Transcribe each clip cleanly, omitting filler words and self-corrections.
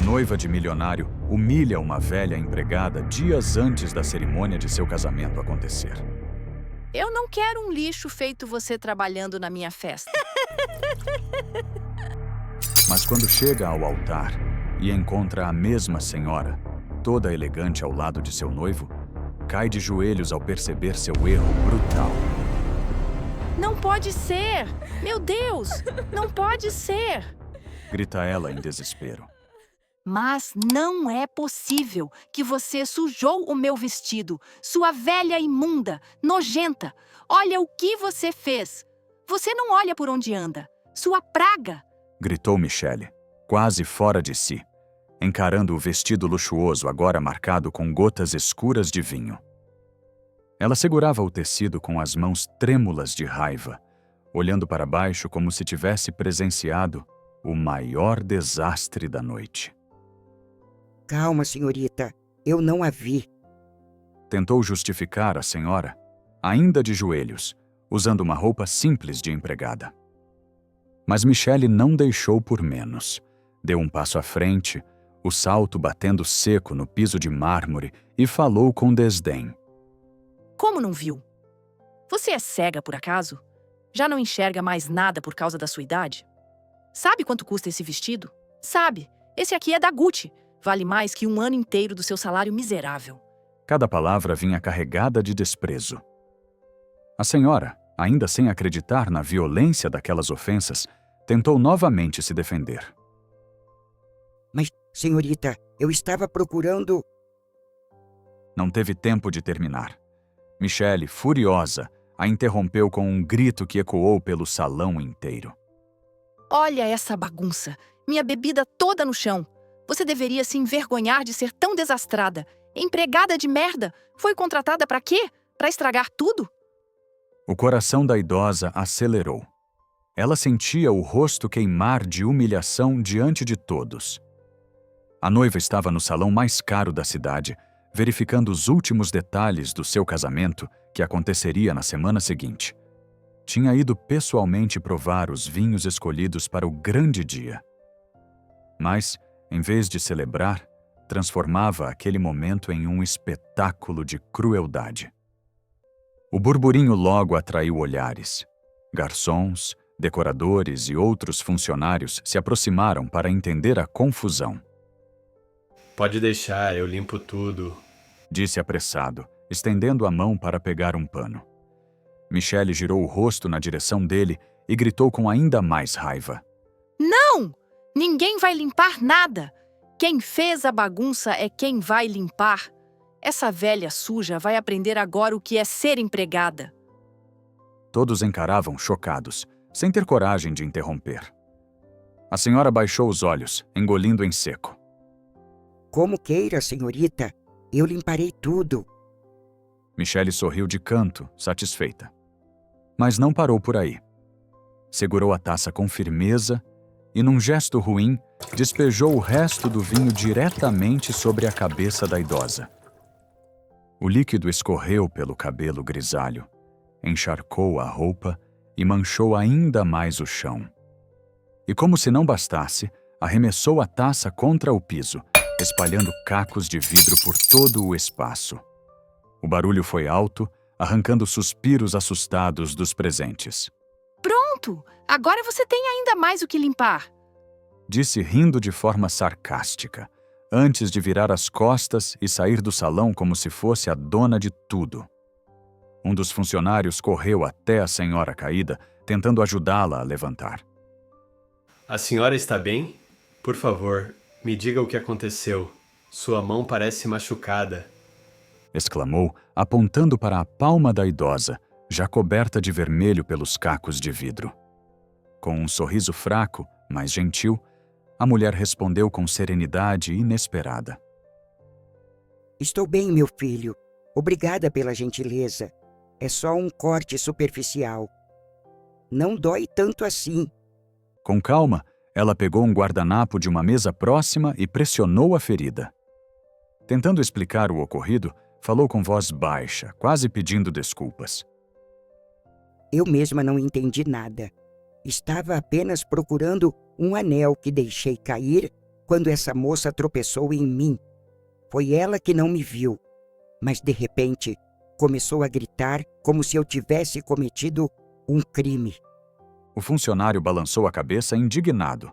noiva de milionário humilha uma velha empregada dias antes da cerimônia de seu casamento acontecer. Eu não quero um lixo feito você trabalhando na minha festa. Mas quando chega ao altar e encontra a mesma senhora, toda elegante ao lado de seu noivo, cai de joelhos ao perceber seu erro brutal. Não pode ser! Meu Deus! Não pode ser! Grita ela em desespero. Mas não é possível que você sujou o meu vestido, sua velha imunda, nojenta. Olha o que você fez. Você não olha por onde anda. Sua praga! Gritou Michelle, quase fora de si, encarando o vestido luxuoso agora marcado com gotas escuras de vinho. Ela segurava o tecido com as mãos trêmulas de raiva, olhando para baixo como se tivesse presenciado o maior desastre da noite. Calma, senhorita. Eu não a vi. Tentou justificar a senhora, ainda de joelhos, usando uma roupa simples de empregada. Mas Michelle não deixou por menos. Deu um passo à frente, o salto batendo seco no piso de mármore, e falou com desdém. Como não viu? Você é cega, por acaso? Já não enxerga mais nada por causa da sua idade? Sabe quanto custa esse vestido? Sabe, esse aqui é da Gucci. Vale mais que um ano inteiro do seu salário miserável. Cada palavra vinha carregada de desprezo. A senhora, ainda sem acreditar na violência daquelas ofensas, tentou novamente se defender. Mas, senhorita, eu estava procurando... Não teve tempo de terminar. Michelle, furiosa, a interrompeu com um grito que ecoou pelo salão inteiro. Olha essa bagunça! Minha bebida toda no chão! Você deveria se envergonhar de ser tão desastrada. Empregada de merda! Foi contratada para quê? Para estragar tudo? O coração da idosa acelerou. Ela sentia o rosto queimar de humilhação diante de todos. A noiva estava no salão mais caro da cidade, verificando os últimos detalhes do seu casamento que aconteceria na semana seguinte. Tinha ido pessoalmente provar os vinhos escolhidos para o grande dia. Mas, em vez de celebrar, transformava aquele momento em um espetáculo de crueldade. O burburinho logo atraiu olhares. Garçons, decoradores e outros funcionários se aproximaram para entender a confusão. Pode deixar, eu limpo tudo, disse apressado, estendendo a mão para pegar um pano. Michelle girou o rosto na direção dele e gritou com ainda mais raiva. Não! Ninguém vai limpar nada! Quem fez a bagunça é quem vai limpar. Essa velha suja vai aprender agora o que é ser empregada. Todos encaravam chocados, sem ter coragem de interromper. A senhora baixou os olhos, engolindo em seco. Como queira, senhorita. Eu limparei tudo. Michelle sorriu de canto, satisfeita. Mas não parou por aí. Segurou a taça com firmeza e, num gesto ruim, despejou o resto do vinho diretamente sobre a cabeça da idosa. O líquido escorreu pelo cabelo grisalho, encharcou a roupa e manchou ainda mais o chão. E como se não bastasse, arremessou a taça contra o piso, espalhando cacos de vidro por todo o espaço. O barulho foi alto, arrancando suspiros assustados dos presentes. Pronto! Agora você tem ainda mais o que limpar. Disse rindo de forma sarcástica, antes de virar as costas e sair do salão como se fosse a dona de tudo. Um dos funcionários correu até a senhora caída, tentando ajudá-la a levantar. A senhora está bem? Por favor, me diga o que aconteceu. Sua mão parece machucada. Exclamou, apontando para a palma da idosa, já coberta de vermelho pelos cacos de vidro. Com um sorriso fraco, mas gentil, a mulher respondeu com serenidade inesperada. Estou bem, meu filho. Obrigada pela gentileza. É só um corte superficial. Não dói tanto assim. Com calma, ela pegou um guardanapo de uma mesa próxima e pressionou a ferida. Tentando explicar o ocorrido, falou com voz baixa, quase pedindo desculpas. Eu mesma não entendi nada. Estava apenas procurando um anel que deixei cair quando essa moça tropeçou em mim. Foi ela que não me viu, mas de repente começou a gritar como se eu tivesse cometido um crime. O funcionário balançou a cabeça indignado.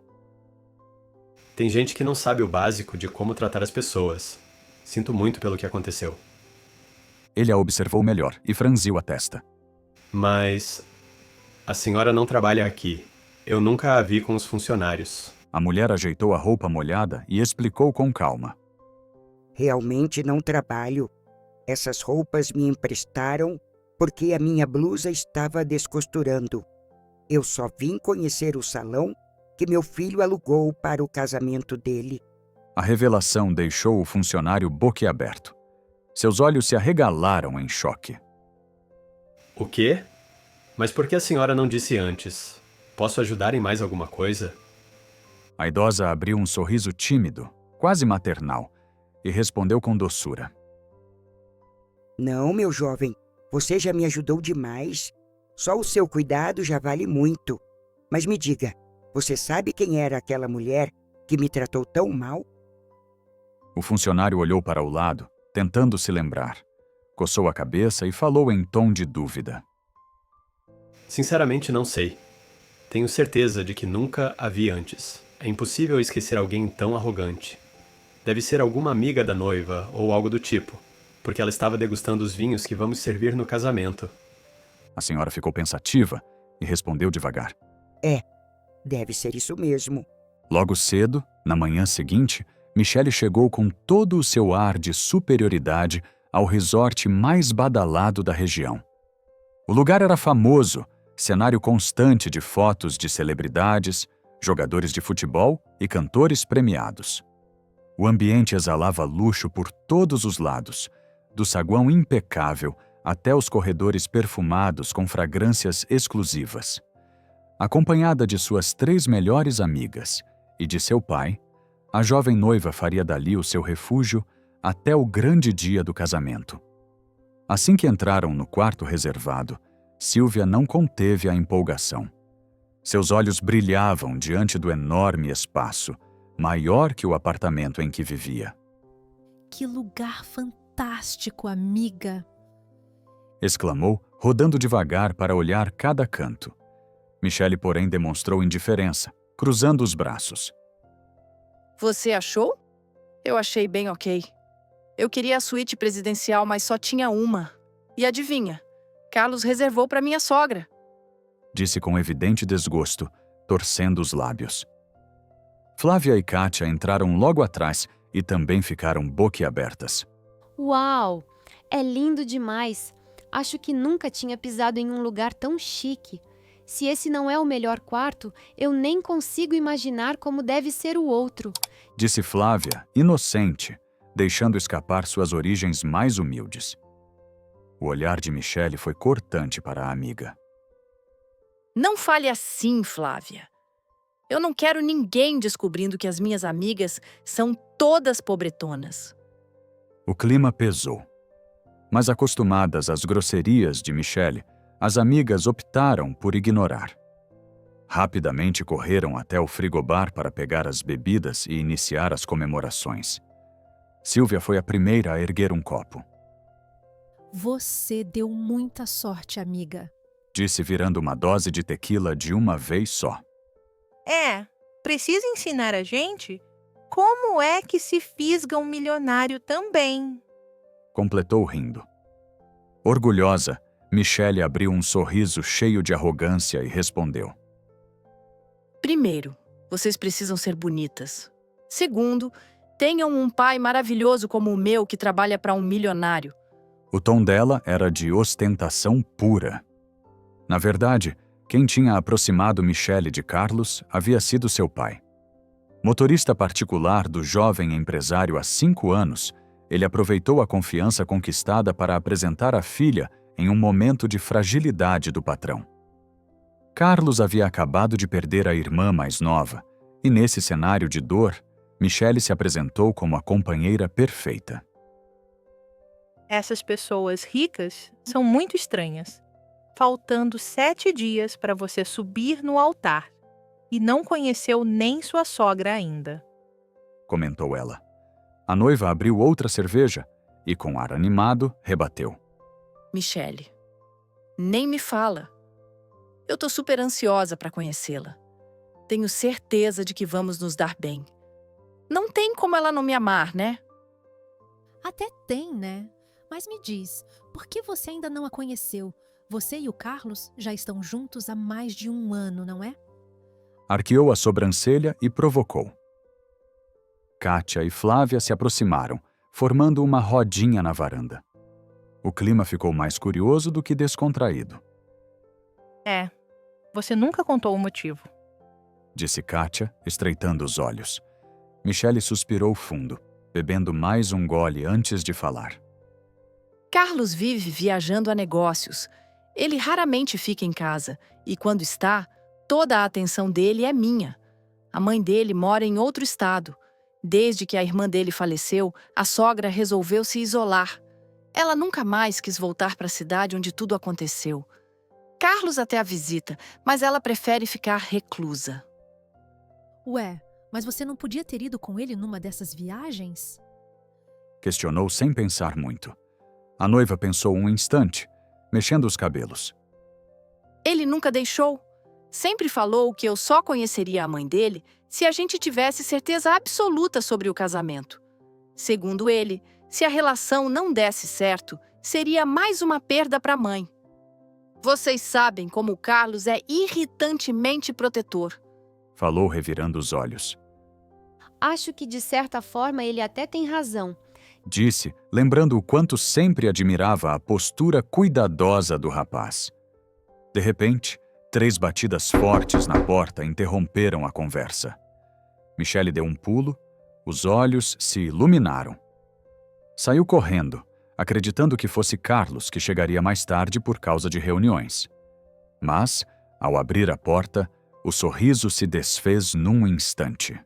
Tem gente que não sabe o básico de como tratar as pessoas. Sinto muito pelo que aconteceu. Ele a observou melhor e franziu a testa. Mas a senhora não trabalha aqui. Eu nunca a vi com os funcionários. A mulher ajeitou a roupa molhada e explicou com calma. Realmente não trabalho. Essas roupas me emprestaram porque a minha blusa estava descosturando. Eu só vim conhecer o salão que meu filho alugou para o casamento dele. A revelação deixou o funcionário boquiaberto. Seus olhos se arregalaram em choque. O quê? Mas por que a senhora não disse antes? Posso ajudar em mais alguma coisa? A idosa abriu um sorriso tímido, quase maternal, e respondeu com doçura. Não, meu jovem, você já me ajudou demais. Só o seu cuidado já vale muito. Mas me diga, você sabe quem era aquela mulher que me tratou tão mal? O funcionário olhou para o lado, tentando se lembrar. Coçou a cabeça e falou em tom de dúvida. Sinceramente, não sei. Tenho certeza de que nunca a vi antes. É impossível esquecer alguém tão arrogante. Deve ser alguma amiga da noiva ou algo do tipo, porque ela estava degustando os vinhos que vamos servir no casamento. A senhora ficou pensativa e respondeu devagar. Deve ser isso mesmo. Logo cedo, na manhã seguinte, Michele chegou com todo o seu ar de superioridade ao resort mais badalado da região. O lugar era famoso, cenário constante de fotos de celebridades, jogadores de futebol e cantores premiados. O ambiente exalava luxo por todos os lados, do saguão impecável até os corredores perfumados com fragrâncias exclusivas. Acompanhada de suas 3 melhores amigas e de seu pai, a jovem noiva faria dali o seu refúgio até o grande dia do casamento. Assim que entraram no quarto reservado, Silvia não conteve a empolgação. Seus olhos brilhavam diante do enorme espaço, maior que o apartamento em que vivia. Que lugar fantástico, amiga! Exclamou, rodando devagar para olhar cada canto. Michele, porém, demonstrou indiferença, cruzando os braços. Você achou? Eu achei bem ok. Eu queria a suíte presidencial, mas só tinha uma. E adivinha? Carlos reservou para minha sogra. Disse com evidente desgosto, torcendo os lábios. Flávia e Kátia entraram logo atrás e também ficaram boquiabertas. Uau! É lindo demais! Acho que nunca tinha pisado em um lugar tão chique. Se esse não é o melhor quarto, eu nem consigo imaginar como deve ser o outro. Disse Flávia, inocente, deixando escapar suas origens mais humildes. O olhar de Michele foi cortante para a amiga. Não fale assim, Flávia. Eu não quero ninguém descobrindo que as minhas amigas são todas pobretonas. O clima pesou. Mas acostumadas às grosserias de Michele, as amigas optaram por ignorar. Rapidamente correram até o frigobar para pegar as bebidas e iniciar as comemorações. Silvia foi a primeira a erguer um copo. Você deu muita sorte, amiga. Disse virando uma dose de tequila de uma vez só. Precisa ensinar a gente como é que se fisga um milionário também. Completou rindo. Orgulhosa, Michele abriu um sorriso cheio de arrogância e respondeu. Primeiro, vocês precisam ser bonitas. Segundo, tenham um pai maravilhoso como o meu que trabalha para um milionário. O tom dela era de ostentação pura. Na verdade, quem tinha aproximado Michele de Carlos havia sido seu pai. Motorista particular do jovem empresário há 5 anos, ele aproveitou a confiança conquistada para apresentar a filha em um momento de fragilidade do patrão. Carlos havia acabado de perder a irmã mais nova, e nesse cenário de dor, Michele se apresentou como a companheira perfeita. Essas pessoas ricas são muito estranhas. Faltando 7 dias para você subir no altar e não conheceu nem sua sogra ainda. comentou ela. A noiva abriu outra cerveja e, com ar animado, rebateu. Michele, nem me fala. Eu tô super ansiosa para conhecê-la. Tenho certeza de que vamos nos dar bem. Não tem como ela não me amar, né? Até tem, né? Mas me diz, por que você ainda não a conheceu? Você e o Carlos já estão juntos há mais de 1 ano, não é? Arqueou a sobrancelha e provocou. Kátia e Flávia se aproximaram, formando uma rodinha na varanda. O clima ficou mais curioso do que descontraído, Você nunca contou o motivo. disse Kátia, estreitando os olhos. Michele suspirou fundo, bebendo mais um gole antes de falar. Carlos vive viajando a negócios. Ele raramente fica em casa e, quando está, toda a atenção dele é minha. A mãe dele mora em outro estado. Desde que a irmã dele faleceu, a sogra resolveu se isolar. Ela nunca mais quis voltar para a cidade onde tudo aconteceu. Carlos até a visita, mas ela prefere ficar reclusa. Ué, mas você não podia ter ido com ele numa dessas viagens? Questionou sem pensar muito. A noiva pensou um instante, mexendo os cabelos. Ele nunca deixou. Sempre falou que eu só conheceria a mãe dele se a gente tivesse certeza absoluta sobre o casamento. Segundo ele, se a relação não desse certo, seria mais uma perda para a mãe. Vocês sabem como o Carlos é irritantemente protetor. Falou revirando os olhos. Acho que, de certa forma, ele até tem razão. Disse, lembrando o quanto sempre admirava a postura cuidadosa do rapaz. De repente, 3 batidas fortes na porta interromperam a conversa. Michele deu um pulo, os olhos se iluminaram. Saiu correndo, acreditando que fosse Carlos que chegaria mais tarde por causa de reuniões. Mas, ao abrir a porta, o sorriso se desfez num instante.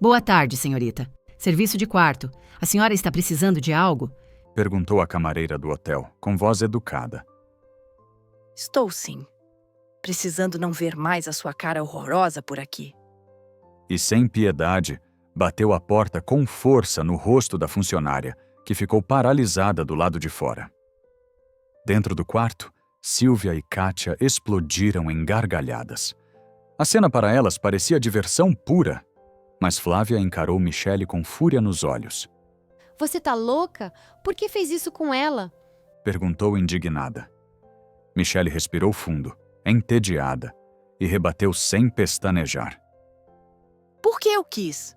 Boa tarde, senhorita. Serviço de quarto. A senhora está precisando de algo? Perguntou a camareira do hotel, com voz educada. Estou sim. Precisando não ver mais a sua cara horrorosa por aqui. E sem piedade, bateu a porta com força no rosto da funcionária, que ficou paralisada do lado de fora. Dentro do quarto, Silvia e Kátia explodiram em gargalhadas. A cena para elas parecia diversão pura, mas Flávia encarou Michele com fúria nos olhos. Você tá louca? Por que fez isso com ela? Perguntou indignada. Michele respirou fundo, entediada, e rebateu sem pestanejar. Por que eu quis?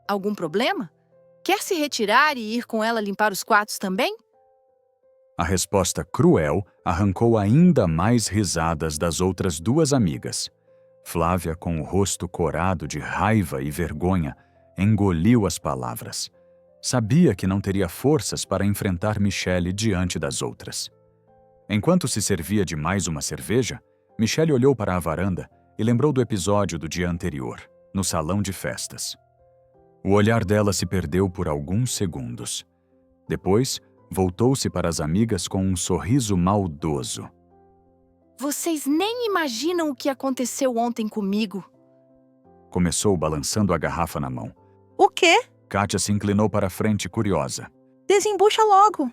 Algum problema? Quer se retirar e ir com ela limpar os quartos também? A resposta cruel arrancou ainda mais risadas das outras 2 amigas. Flávia, com o rosto corado de raiva e vergonha, engoliu as palavras. Sabia que não teria forças para enfrentar Michele diante das outras. Enquanto se servia de mais uma cerveja, Michele olhou para a varanda e lembrou do episódio do dia anterior, no salão de festas. O olhar dela se perdeu por alguns segundos. Depois, voltou-se para as amigas com um sorriso maldoso. Vocês nem imaginam o que aconteceu ontem comigo. Começou balançando a garrafa na mão. O quê? Kátia se inclinou para a frente curiosa. Desembucha logo.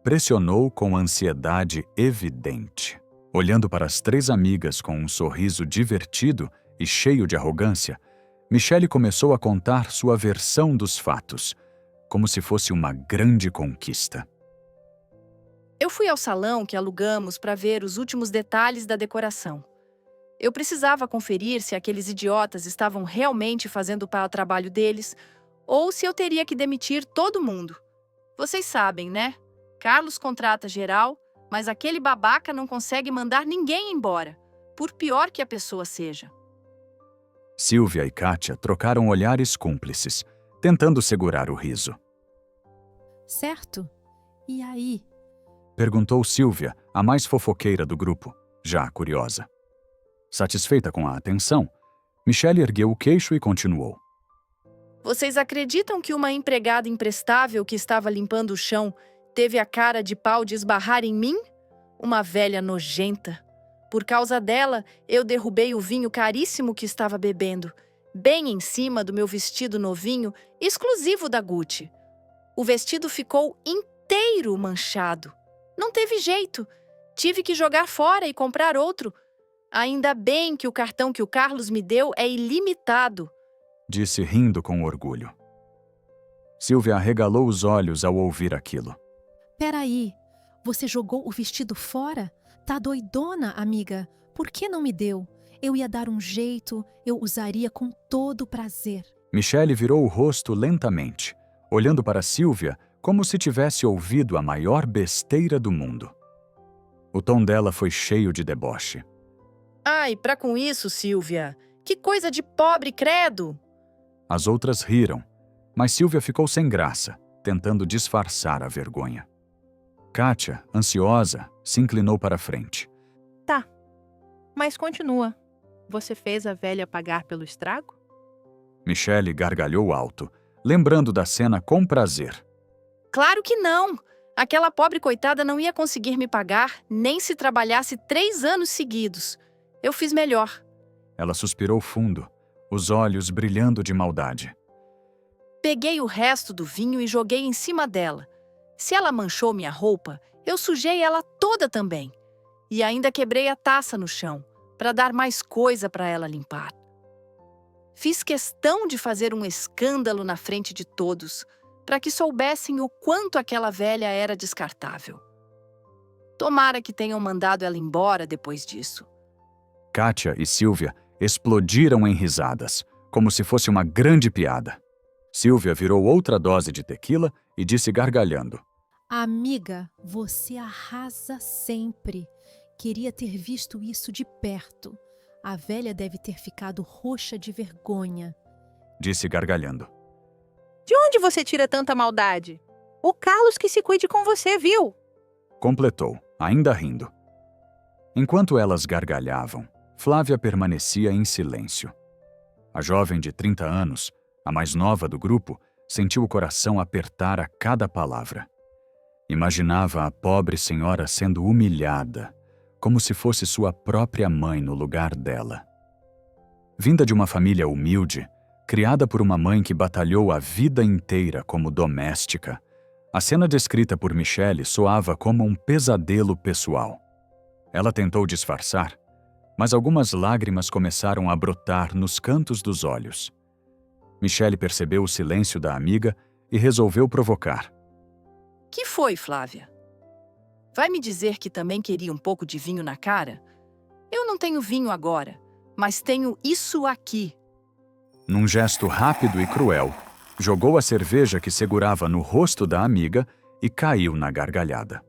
Pressionou com ansiedade evidente. Olhando para as 3 amigas com um sorriso divertido e cheio de arrogância, Michele começou a contar sua versão dos fatos, como se fosse uma grande conquista. Eu fui ao salão que alugamos para ver os últimos detalhes da decoração. Eu precisava conferir se aqueles idiotas estavam realmente fazendo o trabalho deles ou se eu teria que demitir todo mundo. Vocês sabem, né? Carlos contrata geral, mas aquele babaca não consegue mandar ninguém embora, por pior que a pessoa seja. Silvia e Kátia trocaram olhares cúmplices, tentando segurar o riso. Certo? E aí? Perguntou Silvia, a mais fofoqueira do grupo, já curiosa. Satisfeita com a atenção, Michele ergueu o queixo e continuou. Vocês acreditam que uma empregada imprestável que estava limpando o chão teve a cara de pau de esbarrar em mim? Uma velha nojenta. Por causa dela, eu derrubei o vinho caríssimo que estava bebendo. bem em cima do meu vestido novinho, exclusivo da Gucci. O vestido ficou inteiro manchado. Não teve jeito. Tive que jogar fora e comprar outro. Ainda bem que o cartão que o Carlos me deu é ilimitado, disse rindo com orgulho. Silvia arregalou os olhos ao ouvir aquilo. Peraí, você jogou o vestido fora? Tá doidona, amiga? Por que não me deu? Eu ia dar um jeito, eu usaria com todo prazer. Michele virou o rosto lentamente, olhando para Silvia como se tivesse ouvido a maior besteira do mundo. O tom dela foi cheio de deboche. Ai, pra com isso, Silvia. Que coisa de pobre, credo! As outras riram, mas Silvia ficou sem graça, tentando disfarçar a vergonha. Kátia, ansiosa, se inclinou para a frente. Tá, mas continua. Você fez a velha pagar pelo estrago? Michele gargalhou alto, lembrando da cena com prazer. Claro que não! Aquela pobre coitada não ia conseguir me pagar, nem se trabalhasse 3 anos seguidos. Eu fiz melhor. Ela suspirou fundo, os olhos brilhando de maldade. Peguei o resto do vinho e joguei em cima dela. Se ela manchou minha roupa, eu sujei ela toda também. E ainda quebrei a taça no chão, para dar mais coisa para ela limpar. Fiz questão de fazer um escândalo na frente de todos, para que soubessem o quanto aquela velha era descartável. Tomara que tenham mandado ela embora depois disso. Kátia e Silvia explodiram em risadas, como se fosse uma grande piada. Silvia virou outra dose de tequila e disse gargalhando. Amiga, você arrasa sempre. Queria ter visto isso de perto. A velha deve ter ficado roxa de vergonha. Disse gargalhando. De onde você tira tanta maldade? O Carlos que se cuide com você, viu? Completou, ainda rindo. Enquanto elas gargalhavam, Flávia permanecia em silêncio. A jovem de 30 anos, a mais nova do grupo, sentiu o coração apertar a cada palavra. Imaginava a pobre senhora sendo humilhada, como se fosse sua própria mãe no lugar dela. Vinda de uma família humilde, criada por uma mãe que batalhou a vida inteira como doméstica, a cena descrita por Michele soava como um pesadelo pessoal. Ela tentou disfarçar, mas algumas lágrimas começaram a brotar nos cantos dos olhos. Michele percebeu o silêncio da amiga e resolveu provocar. Que foi, Flávia? Vai me dizer que também queria um pouco de vinho na cara? Eu não tenho vinho agora, mas tenho isso aqui. Num gesto rápido e cruel, jogou a cerveja que segurava no rosto da amiga e caiu na gargalhada.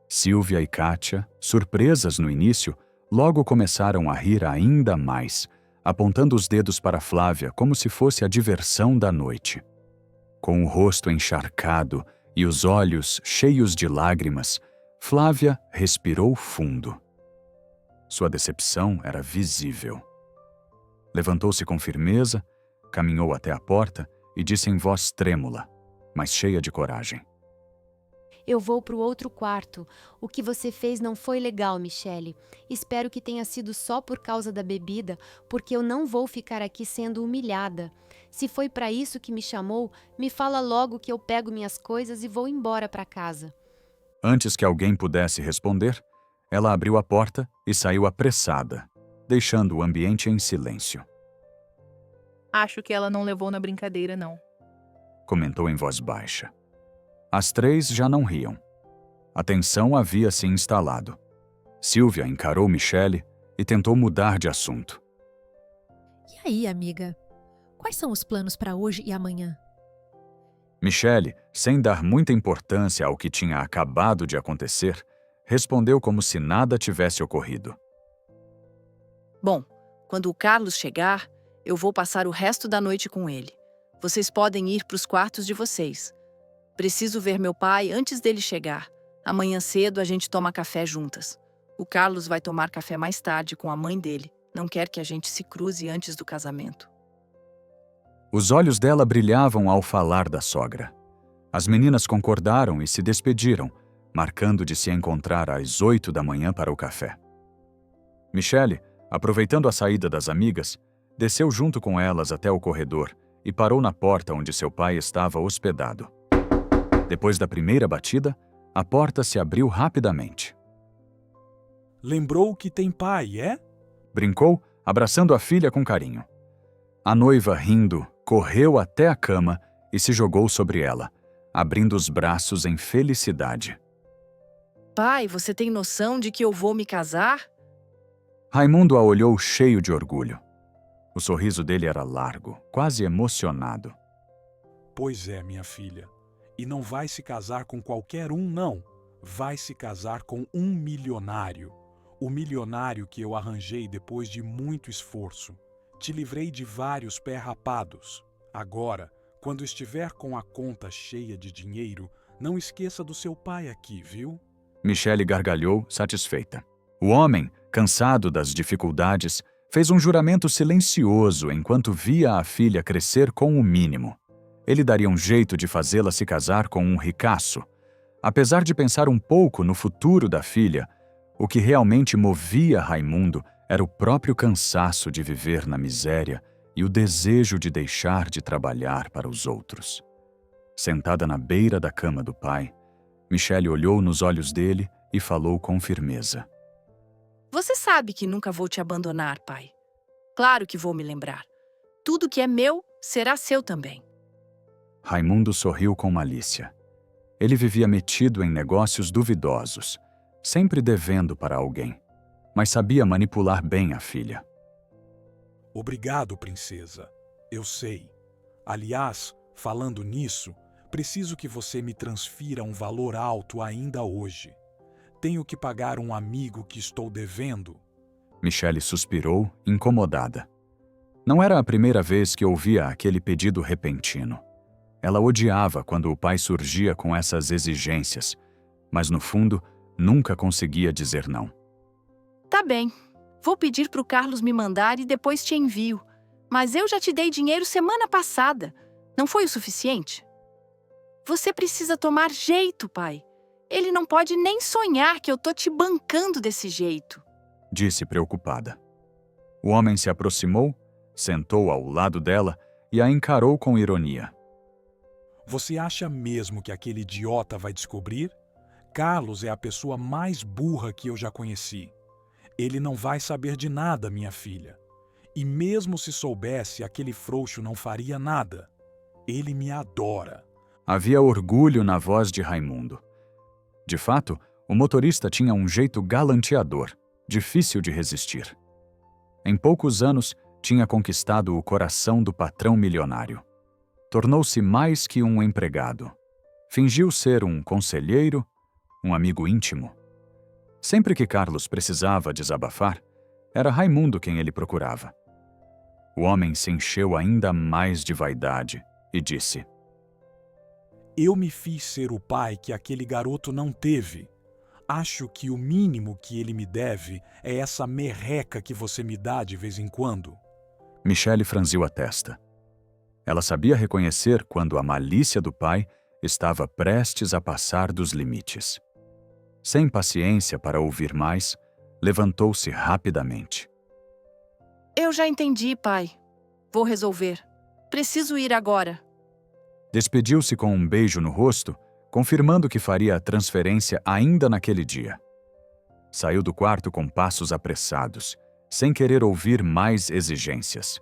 Silvia e Kátia, surpresas no início, logo começaram a rir ainda mais, apontando os dedos para Flávia como se fosse a diversão da noite. Com o rosto encharcado e os olhos cheios de lágrimas, Flávia respirou fundo. Sua decepção era visível. Levantou-se com firmeza, caminhou até a porta e disse em voz trêmula, mas cheia de coragem. Eu vou para o outro quarto. O que você fez não foi legal, Michele. Espero que tenha sido só por causa da bebida, porque eu não vou ficar aqui sendo humilhada. Se foi para isso que me chamou, me fala logo que eu pego minhas coisas e vou embora para casa. Antes que alguém pudesse responder, ela abriu a porta e saiu apressada, deixando o ambiente em silêncio. Acho que ela não levou na brincadeira, não. Comentou em voz baixa. As três já não riam. A tensão havia se instalado. Silvia encarou Michele e tentou mudar de assunto. E aí, amiga? Quais são os planos para hoje e amanhã? Michele, sem dar muita importância ao que tinha acabado de acontecer, respondeu como se nada tivesse ocorrido. Bom, quando o Carlos chegar, eu vou passar o resto da noite com ele. Vocês podem ir para os quartos de vocês. Preciso ver meu pai antes dele chegar. Amanhã cedo a gente toma café juntas. O Carlos vai tomar café mais tarde com a mãe dele. Não quer que a gente se cruze antes do casamento. Os olhos dela brilhavam ao falar da sogra. As meninas concordaram e se despediram, marcando de se encontrar às 8 da manhã para o café. Michele, aproveitando a saída das amigas, Desceu junto com elas até o corredor e parou na porta onde seu pai estava hospedado. Depois da primeira batida, a porta se abriu rapidamente. Lembrou que tem pai, é? Brincou, abraçando a filha com carinho. A noiva, rindo, correu até a cama e se jogou sobre ela, abrindo os braços em felicidade. Pai, você tem noção de que eu vou me casar? Raimundo a olhou cheio de orgulho. O sorriso dele era largo, quase emocionado. Pois é, minha filha. E não vai se casar com qualquer um, não. Vai se casar com um milionário. O milionário que eu arranjei depois de muito esforço. Te livrei de vários pé-rapados. Agora, quando estiver com a conta cheia de dinheiro, não esqueça do seu pai aqui, viu? Michele gargalhou, satisfeita. O homem, cansado das dificuldades, fez um juramento silencioso enquanto via a filha crescer com o mínimo. Ele daria um jeito de fazê-la se casar com um ricaço. Apesar de pensar um pouco no futuro da filha, o que realmente movia Raimundo era o próprio cansaço de viver na miséria e o desejo de deixar de trabalhar para os outros. Sentada na beira da cama do pai, Michele olhou nos olhos dele e falou com firmeza. Você sabe que nunca vou te abandonar, pai. Claro que vou me lembrar. Tudo que é meu será seu também. Raimundo sorriu com malícia. Ele vivia metido em negócios duvidosos, sempre devendo para alguém, mas sabia manipular bem a filha. Obrigado, princesa. Eu sei. Aliás, falando nisso, preciso que você me transfira um valor alto ainda hoje. Tenho que pagar um amigo que estou devendo. Michele suspirou, incomodada. Não era a primeira vez que ouvia aquele pedido repentino. Ela odiava quando o pai surgia com essas exigências, mas no fundo, nunca conseguia dizer não. Tá bem. Vou pedir pro Carlos me mandar e depois te envio. Mas eu já te dei dinheiro semana passada. Não foi o suficiente? Você precisa tomar jeito, pai. Ele não pode nem sonhar que eu tô te bancando desse jeito. Disse preocupada. O homem se aproximou, sentou ao lado dela e a encarou com ironia. Você acha mesmo que aquele idiota vai descobrir? Carlos é a pessoa mais burra que eu já conheci. Ele não vai saber de nada, minha filha. E mesmo se soubesse, aquele frouxo não faria nada. Ele me adora. Havia orgulho na voz de Raimundo. De fato, o motorista tinha um jeito galanteador, difícil de resistir. Em poucos anos, tinha conquistado o coração do patrão milionário. Tornou-se mais que um empregado. Fingiu ser um conselheiro, um amigo íntimo. Sempre que Carlos precisava desabafar, era Raimundo quem ele procurava. O homem se encheu ainda mais de vaidade e disse: Eu me fiz ser o pai que aquele garoto não teve. Acho que o mínimo que ele me deve é essa merreca que você me dá de vez em quando. Michele franziu a testa. Ela sabia reconhecer quando a malícia do pai estava prestes a passar dos limites. Sem paciência para ouvir mais, levantou-se rapidamente. Eu já entendi, pai. Vou resolver. Preciso ir agora. Despediu-se com um beijo no rosto, confirmando que faria a transferência ainda naquele dia. Saiu do quarto com passos apressados, sem querer ouvir mais exigências.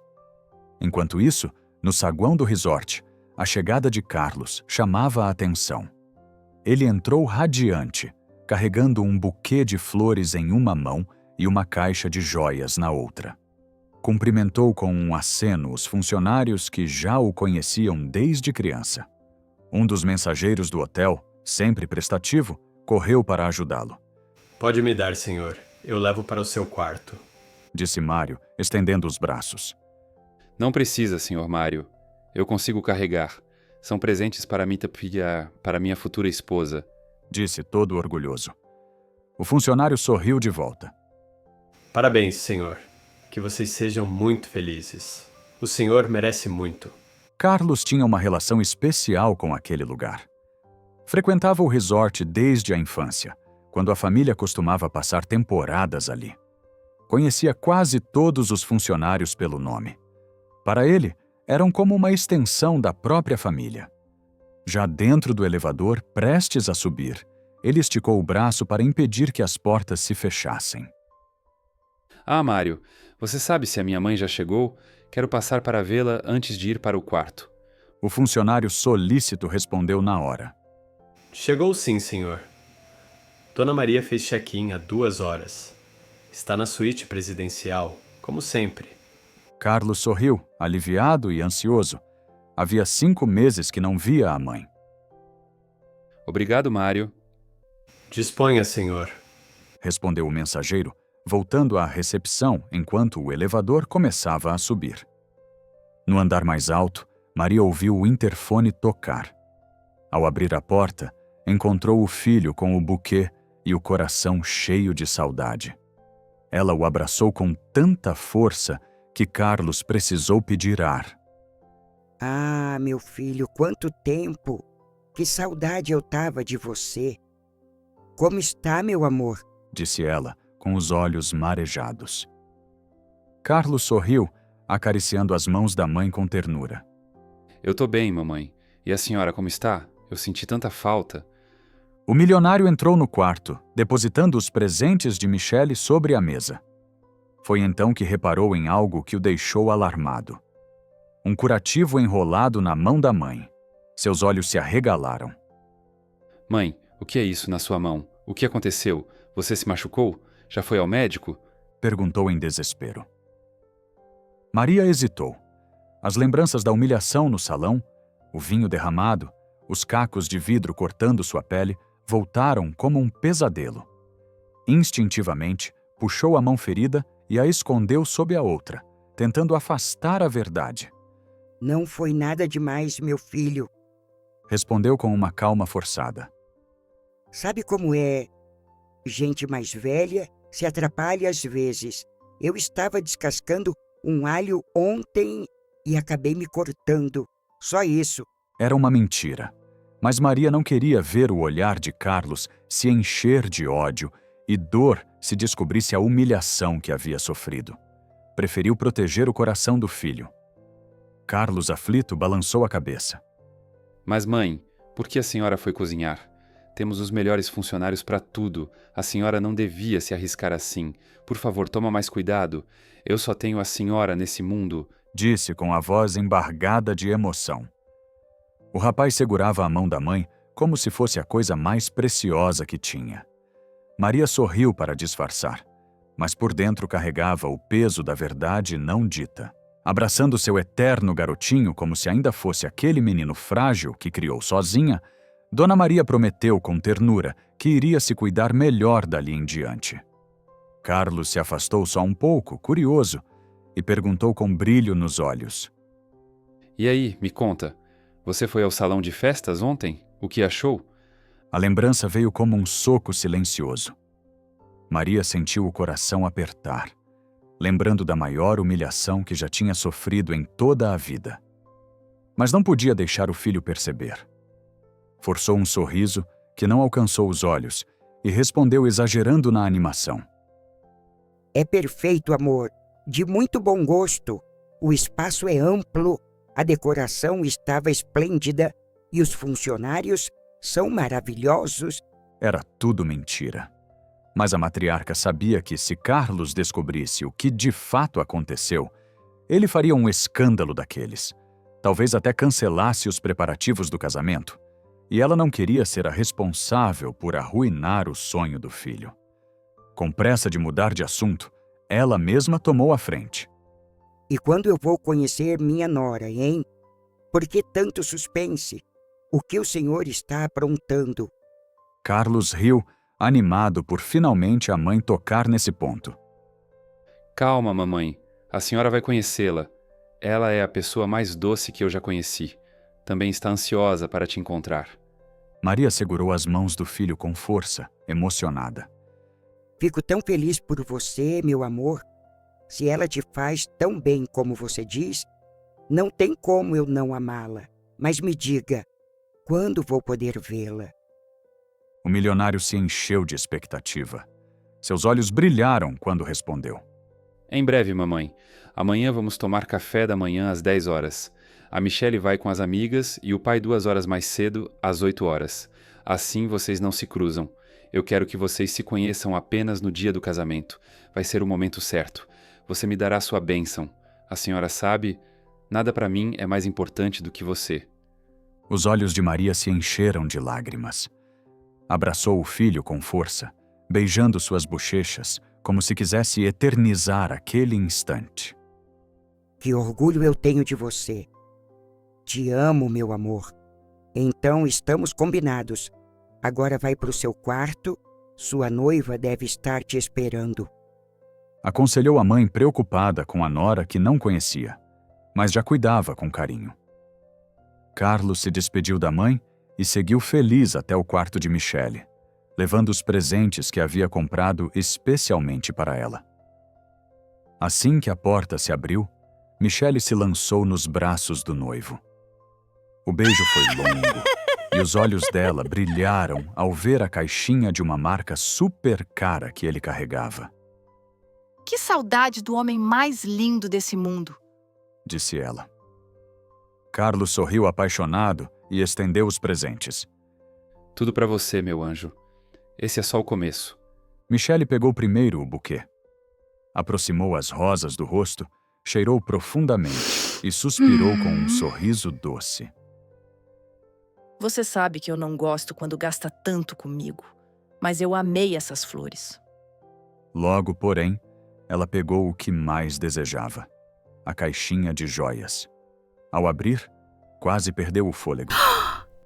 Enquanto isso, no saguão do resort, a chegada de Carlos chamava a atenção. Ele entrou radiante, carregando um buquê de flores em uma mão e uma caixa de joias na outra. Cumprimentou com um aceno os funcionários que já o conheciam desde criança. Um dos mensageiros do hotel, sempre prestativo, correu para ajudá-lo. Pode me dar, senhor. Eu levo para o seu quarto. Disse Mário, estendendo os braços. Não precisa, senhor Mário. Eu consigo carregar. São presentes para minha futura esposa. Disse todo orgulhoso. O funcionário sorriu de volta. Parabéns, senhor. Que vocês sejam muito felizes. O senhor merece muito. Carlos tinha uma relação especial com aquele lugar. Frequentava o resort desde a infância, quando a família costumava passar temporadas ali. Conhecia quase todos os funcionários pelo nome. Para ele, eram como uma extensão da própria família. Já dentro do elevador, prestes a subir, ele esticou o braço para impedir que as portas se fechassem. Ah, Mário, você sabe se a minha mãe já chegou? Quero passar para vê-la antes de ir para o quarto. O funcionário solícito respondeu na hora. Chegou sim, senhor. Dona Maria fez check-in há 2 horas. Está na suíte presidencial, como sempre. Carlos sorriu, aliviado e ansioso. Havia 5 meses que não via a mãe. Obrigado, Mário. Disponha, senhor. Respondeu o mensageiro, voltando à recepção enquanto o elevador começava a subir. No andar mais alto, Maria ouviu o interfone tocar. Ao abrir a porta, encontrou o filho com o buquê e o coração cheio de saudade. Ela o abraçou com tanta força que Carlos precisou pedir ar. Ah, meu filho, quanto tempo! Que saudade eu tava de você! Como está, meu amor? Disse ela, com os olhos marejados. Carlos sorriu, acariciando as mãos da mãe com ternura. Eu tô bem, mamãe. E a senhora como está? Eu senti tanta falta. O milionário entrou no quarto, depositando os presentes de Michele sobre a mesa. Foi então que reparou em algo que o deixou alarmado. Um curativo enrolado na mão da mãe. Seus olhos se arregalaram. Mãe, o que é isso na sua mão? O que aconteceu? Você se machucou? Já foi ao médico? Perguntou em desespero. Maria hesitou. As lembranças da humilhação no salão, o vinho derramado, os cacos de vidro cortando sua pele, voltaram como um pesadelo. Instintivamente, puxou a mão ferida e a escondeu sob a outra, tentando afastar a verdade. Não foi nada demais, meu filho. Respondeu com uma calma forçada. Sabe como é? Gente mais velha se atrapalha às vezes. Eu estava descascando um alho ontem e acabei me cortando. Só isso. Era uma mentira. Mas Maria não queria ver o olhar de Carlos se encher de ódio e dor se descobrisse a humilhação que havia sofrido. Preferiu proteger o coração do filho. Carlos, aflito, balançou a cabeça. Mas, mãe, por que a senhora foi cozinhar? Temos os melhores funcionários para tudo. A senhora não devia se arriscar assim. Por favor, toma mais cuidado. Eu só tenho a senhora nesse mundo, disse com a voz embargada de emoção. O rapaz segurava a mão da mãe como se fosse a coisa mais preciosa que tinha. Maria sorriu para disfarçar, mas por dentro carregava o peso da verdade não dita. Abraçando seu eterno garotinho como se ainda fosse aquele menino frágil que criou sozinha, Dona Maria prometeu com ternura que iria se cuidar melhor dali em diante. Carlos se afastou só um pouco, curioso, e perguntou com brilho nos olhos. E aí, me conta, você foi ao salão de festas ontem? O que achou? A lembrança veio como um soco silencioso. Maria sentiu o coração apertar, lembrando da maior humilhação que já tinha sofrido em toda a vida. Mas não podia deixar o filho perceber. Forçou um sorriso que não alcançou os olhos e respondeu exagerando na animação. É perfeito, amor. De muito bom gosto. O espaço é amplo, a decoração estava esplêndida e os funcionários são maravilhosos. Era tudo mentira. Mas a matriarca sabia que, se Carlos descobrisse o que de fato aconteceu, ele faria um escândalo daqueles. Talvez até cancelasse os preparativos do casamento. E ela não queria ser a responsável por arruinar o sonho do filho. Com pressa de mudar de assunto, ela mesma tomou a frente. E quando eu vou conhecer minha nora, hein? Por que tanto suspense? O que o senhor está aprontando? Carlos riu, animado por finalmente a mãe tocar nesse ponto. Calma, mamãe. A senhora vai conhecê-la. Ela é a pessoa mais doce que eu já conheci. Também está ansiosa para te encontrar. Maria segurou as mãos do filho com força, emocionada. Fico tão feliz por você, meu amor. Se ela te faz tão bem como você diz, não tem como eu não amá-la. Mas me diga, quando vou poder vê-la? O milionário se encheu de expectativa. Seus olhos brilharam quando respondeu. Em breve, mamãe. Amanhã vamos tomar café da manhã às 10 horas. A Michelle vai com as amigas e o pai 2 horas mais cedo, às 8 horas. Assim vocês não se cruzam. Eu quero que vocês se conheçam apenas no dia do casamento. Vai ser o momento certo. Você me dará sua bênção. A senhora sabe, nada para mim é mais importante do que você. Os olhos de Maria se encheram de lágrimas. Abraçou o filho com força, beijando suas bochechas, como se quisesse eternizar aquele instante. Que orgulho eu tenho de você. Te amo, meu amor. Então estamos combinados. Agora vai para o seu quarto. Sua noiva deve estar te esperando. Aconselhou a mãe preocupada com a nora que não conhecia, mas já cuidava com carinho. Carlos se despediu da mãe e seguiu feliz até o quarto de Michelle, levando os presentes que havia comprado especialmente para ela. Assim que a porta se abriu, Michelle se lançou nos braços do noivo. O beijo foi longo e os olhos dela brilharam ao ver a caixinha de uma marca super cara que ele carregava. Que saudade do homem mais lindo desse mundo, disse ela. Carlos sorriu apaixonado e estendeu os presentes. Tudo para você, meu anjo. Esse é só o começo. Michelle pegou primeiro o buquê. Aproximou as rosas do rosto, cheirou profundamente e suspirou com um sorriso doce. Você sabe que eu não gosto quando gasta tanto comigo, mas eu amei essas flores. Logo, porém, ela pegou o que mais desejava, a caixinha de joias. Ao abrir, quase perdeu o fôlego.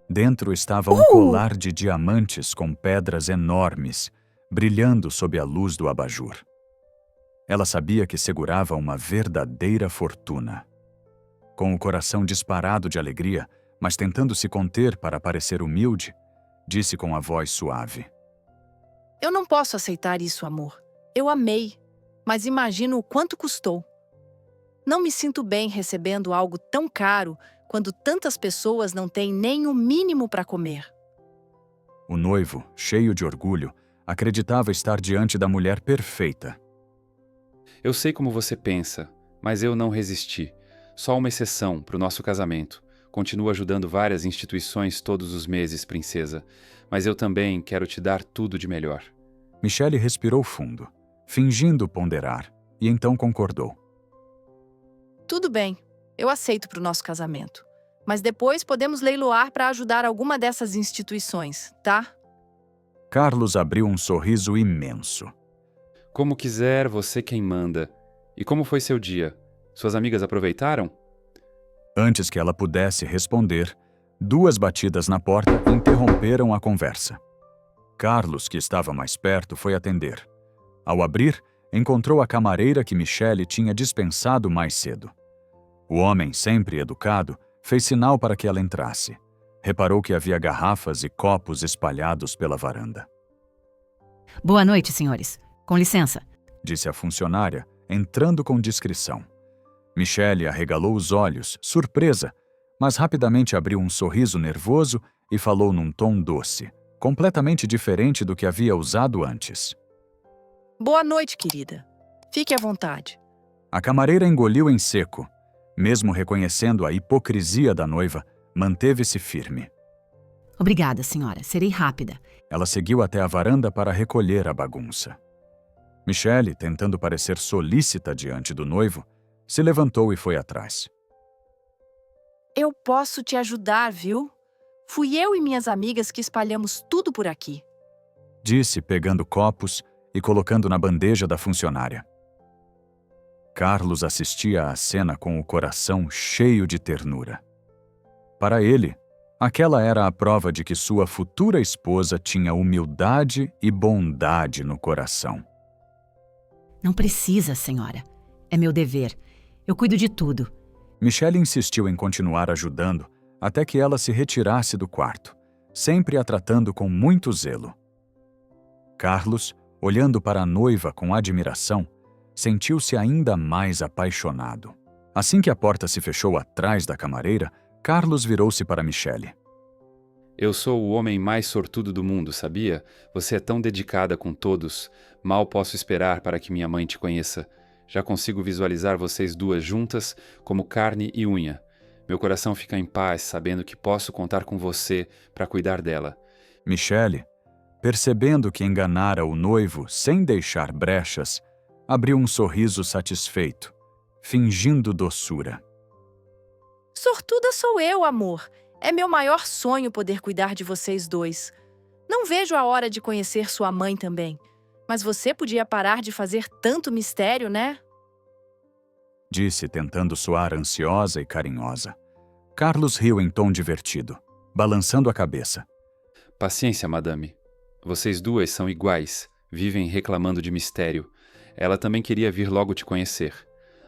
Dentro estava um colar de diamantes com pedras enormes, brilhando sob a luz do abajur. Ela sabia que segurava uma verdadeira fortuna. Com o coração disparado de alegria, mas tentando se conter para parecer humilde, disse com a voz suave. Eu não posso aceitar isso, amor. Eu amei, mas imagino o quanto custou. Não me sinto bem recebendo algo tão caro quando tantas pessoas não têm nem o mínimo para comer. O noivo, cheio de orgulho, acreditava estar diante da mulher perfeita. Eu sei como você pensa, mas eu não resisti. Só uma exceção para o nosso casamento. Continuo ajudando várias instituições todos os meses, princesa. Mas eu também quero te dar tudo de melhor. Michelle respirou fundo, fingindo ponderar, e então concordou. Tudo bem, eu aceito para o nosso casamento. Mas depois podemos leiloar para ajudar alguma dessas instituições, tá? Carlos abriu um sorriso imenso. Como quiser, você quem manda. E como foi seu dia? Suas amigas aproveitaram? Antes que ela pudesse responder, 2 batidas na porta interromperam a conversa. Carlos, que estava mais perto, foi atender. Ao abrir, encontrou a camareira que Michelle tinha dispensado mais cedo. O homem, sempre educado, fez sinal para que ela entrasse. Reparou que havia garrafas e copos espalhados pela varanda. Boa noite, senhores. Com licença, disse a funcionária, entrando com discrição. Michelle arregalou os olhos, surpresa, mas rapidamente abriu um sorriso nervoso e falou num tom doce, completamente diferente do que havia usado antes. Boa noite, querida. Fique à vontade. A camareira engoliu em seco. Mesmo reconhecendo a hipocrisia da noiva, manteve-se firme. Obrigada, senhora. Serei rápida. Ela seguiu até a varanda para recolher a bagunça. Michelle, tentando parecer solícita diante do noivo, se levantou e foi atrás. Eu posso te ajudar, viu? Fui eu e minhas amigas que espalhamos tudo por aqui. Disse, pegando copos e colocando na bandeja da funcionária. Carlos assistia à cena com o coração cheio de ternura. Para ele, aquela era a prova de que sua futura esposa tinha humildade e bondade no coração. Não precisa, senhora. É meu dever. Eu cuido de tudo. Michelle insistiu em continuar ajudando até que ela se retirasse do quarto, sempre a tratando com muito zelo. Carlos, olhando para a noiva com admiração, sentiu-se ainda mais apaixonado. Assim que a porta se fechou atrás da camareira, Carlos virou-se para Michelle. Eu sou o homem mais sortudo do mundo, sabia? Você é tão dedicada com todos. Mal posso esperar para que minha mãe te conheça. Já consigo visualizar vocês duas juntas como carne e unha. Meu coração fica em paz sabendo que posso contar com você para cuidar dela. Michele, percebendo que enganara o noivo sem deixar brechas, abriu um sorriso satisfeito, fingindo doçura. Sortuda sou eu, amor. É meu maior sonho poder cuidar de vocês dois. Não vejo a hora de conhecer sua mãe também. Mas você podia parar de fazer tanto mistério, né? Disse, tentando soar ansiosa e carinhosa. Carlos riu em tom divertido, balançando a cabeça. Paciência, madame. Vocês duas são iguais, vivem reclamando de mistério. Ela também queria vir logo te conhecer.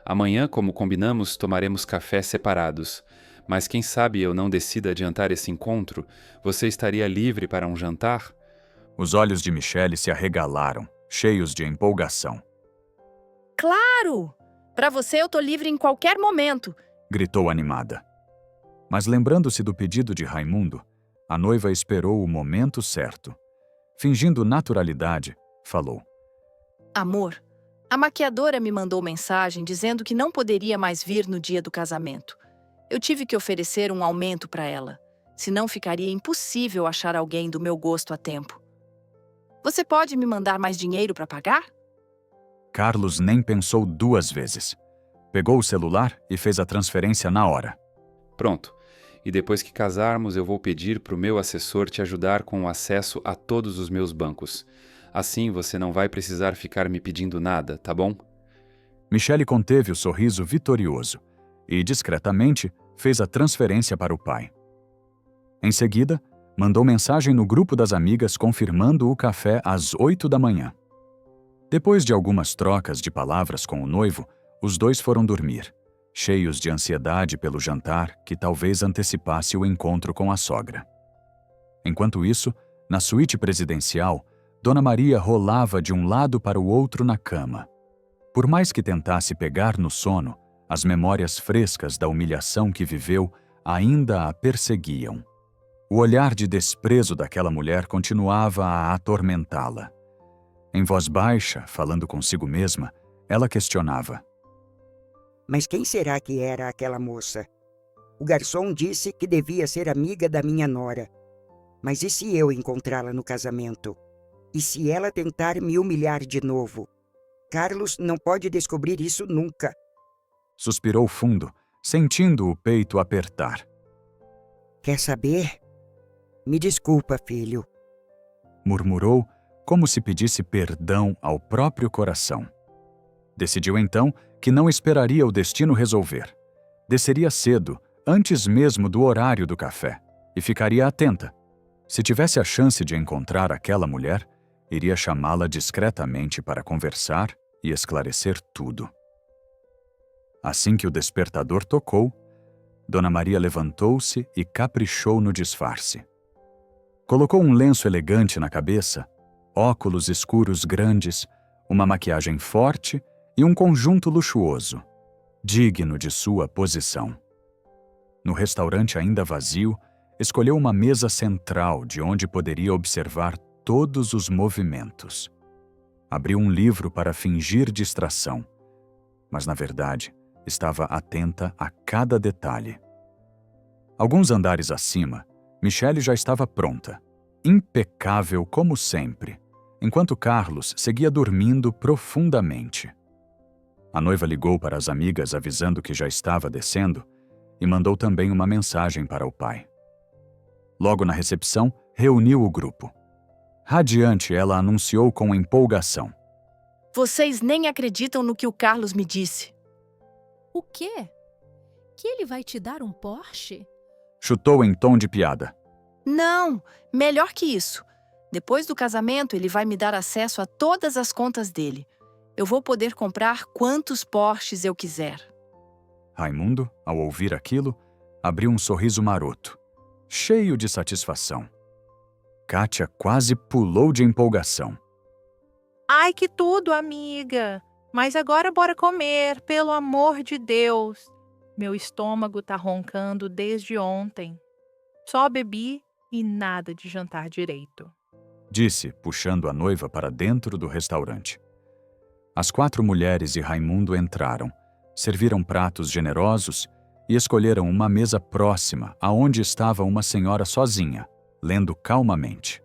Amanhã, como combinamos, tomaremos café separados. Mas quem sabe eu não decida adiantar esse encontro? Você estaria livre para um jantar? Os olhos de Michele se arregalaram, cheios de empolgação. Claro! Para você eu tô livre em qualquer momento. Gritou animada. Mas lembrando-se do pedido de Raimundo, a noiva esperou o momento certo. Fingindo naturalidade, falou. Amor, a maquiadora me mandou mensagem dizendo que não poderia mais vir no dia do casamento. Eu tive que oferecer um aumento para ela, senão ficaria impossível achar alguém do meu gosto a tempo. Você pode me mandar mais dinheiro para pagar? Carlos nem pensou 2 vezes. Pegou o celular e fez a transferência na hora. Pronto. E depois que casarmos, eu vou pedir para o meu assessor te ajudar com o acesso a todos os meus bancos. Assim você não vai precisar ficar me pedindo nada, tá bom? Michele conteve o sorriso vitorioso e, discretamente, fez a transferência para o pai. Em seguida, mandou mensagem no grupo das amigas confirmando o café às 8 da manhã. Depois de algumas trocas de palavras com o noivo, os dois foram dormir, cheios de ansiedade pelo jantar que talvez antecipasse o encontro com a sogra. Enquanto isso, na suíte presidencial, Dona Maria rolava de um lado para o outro na cama. Por mais que tentasse pegar no sono, as memórias frescas da humilhação que viveu ainda a perseguiam. O olhar de desprezo daquela mulher continuava a atormentá-la. Em voz baixa, falando consigo mesma, ela questionava. Mas quem será que era aquela moça? O garçom disse que devia ser amiga da minha nora. Mas e se eu encontrá-la no casamento? E se ela tentar me humilhar de novo? Carlos não pode descobrir isso nunca. Suspirou fundo, sentindo o peito apertar. Quer saber? Me desculpa, filho. Murmurou, como se pedisse perdão ao próprio coração. Decidiu então que não esperaria o destino resolver. Desceria cedo, antes mesmo do horário do café, e ficaria atenta. Se tivesse a chance de encontrar aquela mulher, iria chamá-la discretamente para conversar e esclarecer tudo. Assim que o despertador tocou, Dona Maria levantou-se e caprichou no disfarce. Colocou um lenço elegante na cabeça, óculos escuros grandes, uma maquiagem forte e um conjunto luxuoso, digno de sua posição. No restaurante ainda vazio, escolheu uma mesa central de onde poderia observar todos os movimentos. Abriu um livro para fingir distração, mas na verdade estava atenta a cada detalhe. Alguns andares acima, Michele já estava pronta, impecável como sempre, enquanto Carlos seguia dormindo profundamente. A noiva ligou para as amigas avisando que já estava descendo e mandou também uma mensagem para o pai. Logo na recepção, reuniu o grupo. Radiante, ela anunciou com empolgação. Vocês nem acreditam no que o Carlos me disse. O quê? Que ele vai te dar um Porsche? Chutou em tom de piada. Não, melhor que isso. Depois do casamento, ele vai me dar acesso a todas as contas dele. Eu vou poder comprar quantos Porsches eu quiser. Raimundo, ao ouvir aquilo, abriu um sorriso maroto, cheio de satisfação. Kátia quase pulou de empolgação. Ai, que tudo, amiga! Mas agora bora comer, pelo amor de Deus! Meu estômago tá roncando desde ontem. Só bebi e nada de jantar direito. Disse, puxando a noiva para dentro do restaurante. As 4 mulheres e Raimundo entraram, serviram pratos generosos e escolheram uma mesa próxima aonde estava uma senhora sozinha, lendo calmamente.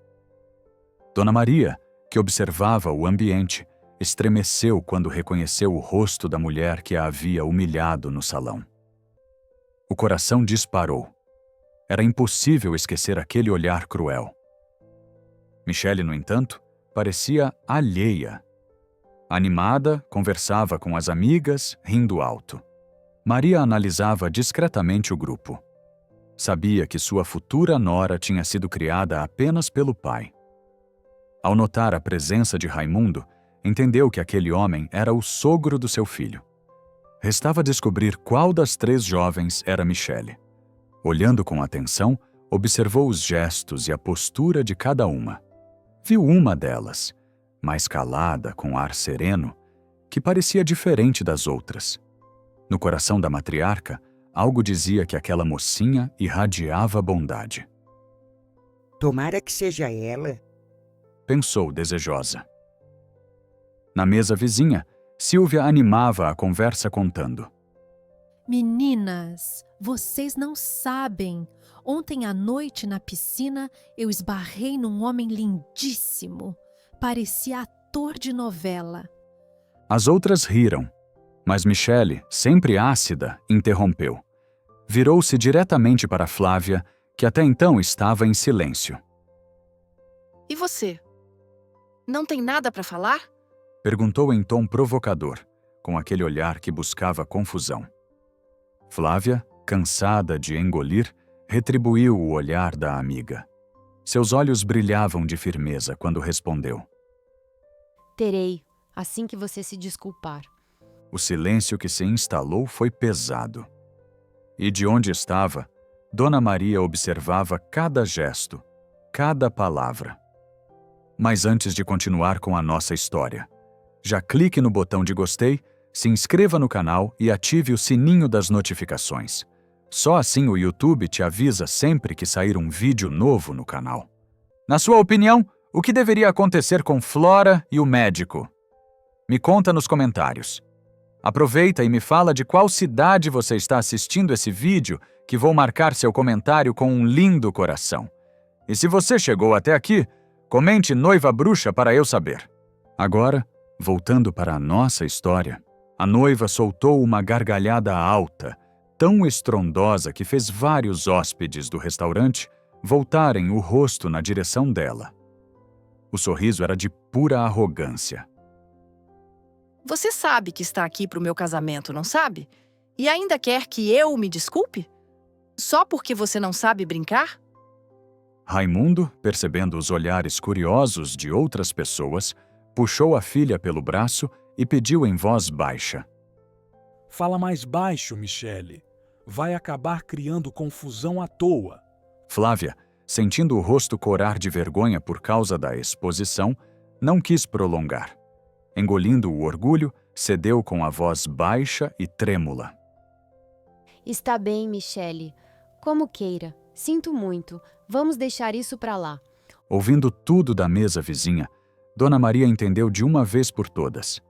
Dona Maria, que observava o ambiente, estremeceu quando reconheceu o rosto da mulher que a havia humilhado no salão. O coração disparou. Era impossível esquecer aquele olhar cruel. Michele, no entanto, parecia alheia. Animada, conversava com as amigas, rindo alto. Maria analisava discretamente o grupo. Sabia que sua futura nora tinha sido criada apenas pelo pai. Ao notar a presença de Raimundo, entendeu que aquele homem era o sogro do seu filho. Restava descobrir qual das 3 jovens era Michele. Olhando com atenção, observou os gestos e a postura de cada uma. Viu uma delas, mais calada, com ar sereno, que parecia diferente das outras. No coração da matriarca, algo dizia que aquela mocinha irradiava bondade. Tomara que seja ela. Pensou desejosa. Na mesa vizinha, Silvia animava a conversa contando. Meninas, vocês não sabem. Ontem à noite, na piscina, eu esbarrei num homem lindíssimo. Parecia ator de novela. As outras riram, mas Michele, sempre ácida, interrompeu. Virou-se diretamente para Flávia, que até então estava em silêncio. E você? Não tem nada para falar? Perguntou em tom provocador, com aquele olhar que buscava confusão. Flávia, cansada de engolir, retribuiu o olhar da amiga. Seus olhos brilhavam de firmeza quando respondeu. Terei, assim que você se desculpar. O silêncio que se instalou foi pesado. E de onde estava, Dona Maria observava cada gesto, cada palavra. Mas antes de continuar com a nossa história, já clique no botão de gostei, se inscreva no canal e ative o sininho das notificações. Só assim o YouTube te avisa sempre que sair um vídeo novo no canal. Na sua opinião, o que deveria acontecer com Flora e o médico? Me conta nos comentários. Aproveita e me fala de qual cidade você está assistindo esse vídeo, que vou marcar seu comentário com um lindo coração. E se você chegou até aqui, comente Noiva Bruxa para eu saber. Agora, voltando para a nossa história, a noiva soltou uma gargalhada alta, tão estrondosa que fez vários hóspedes do restaurante voltarem o rosto na direção dela. O sorriso era de pura arrogância. Você sabe que está aqui para o meu casamento, não sabe? E ainda quer que eu me desculpe? Só porque você não sabe brincar? Raimundo, percebendo os olhares curiosos de outras pessoas, puxou a filha pelo braço e pediu em voz baixa. Fala mais baixo, Michele. Vai acabar criando confusão à toa. Flávia, sentindo o rosto corar de vergonha por causa da exposição, não quis prolongar. Engolindo o orgulho, cedeu com a voz baixa e trêmula. Está bem, Michele. Como queira. Sinto muito. Vamos deixar isso para lá. Ouvindo tudo da mesa vizinha, Dona Maria entendeu de uma vez por todas.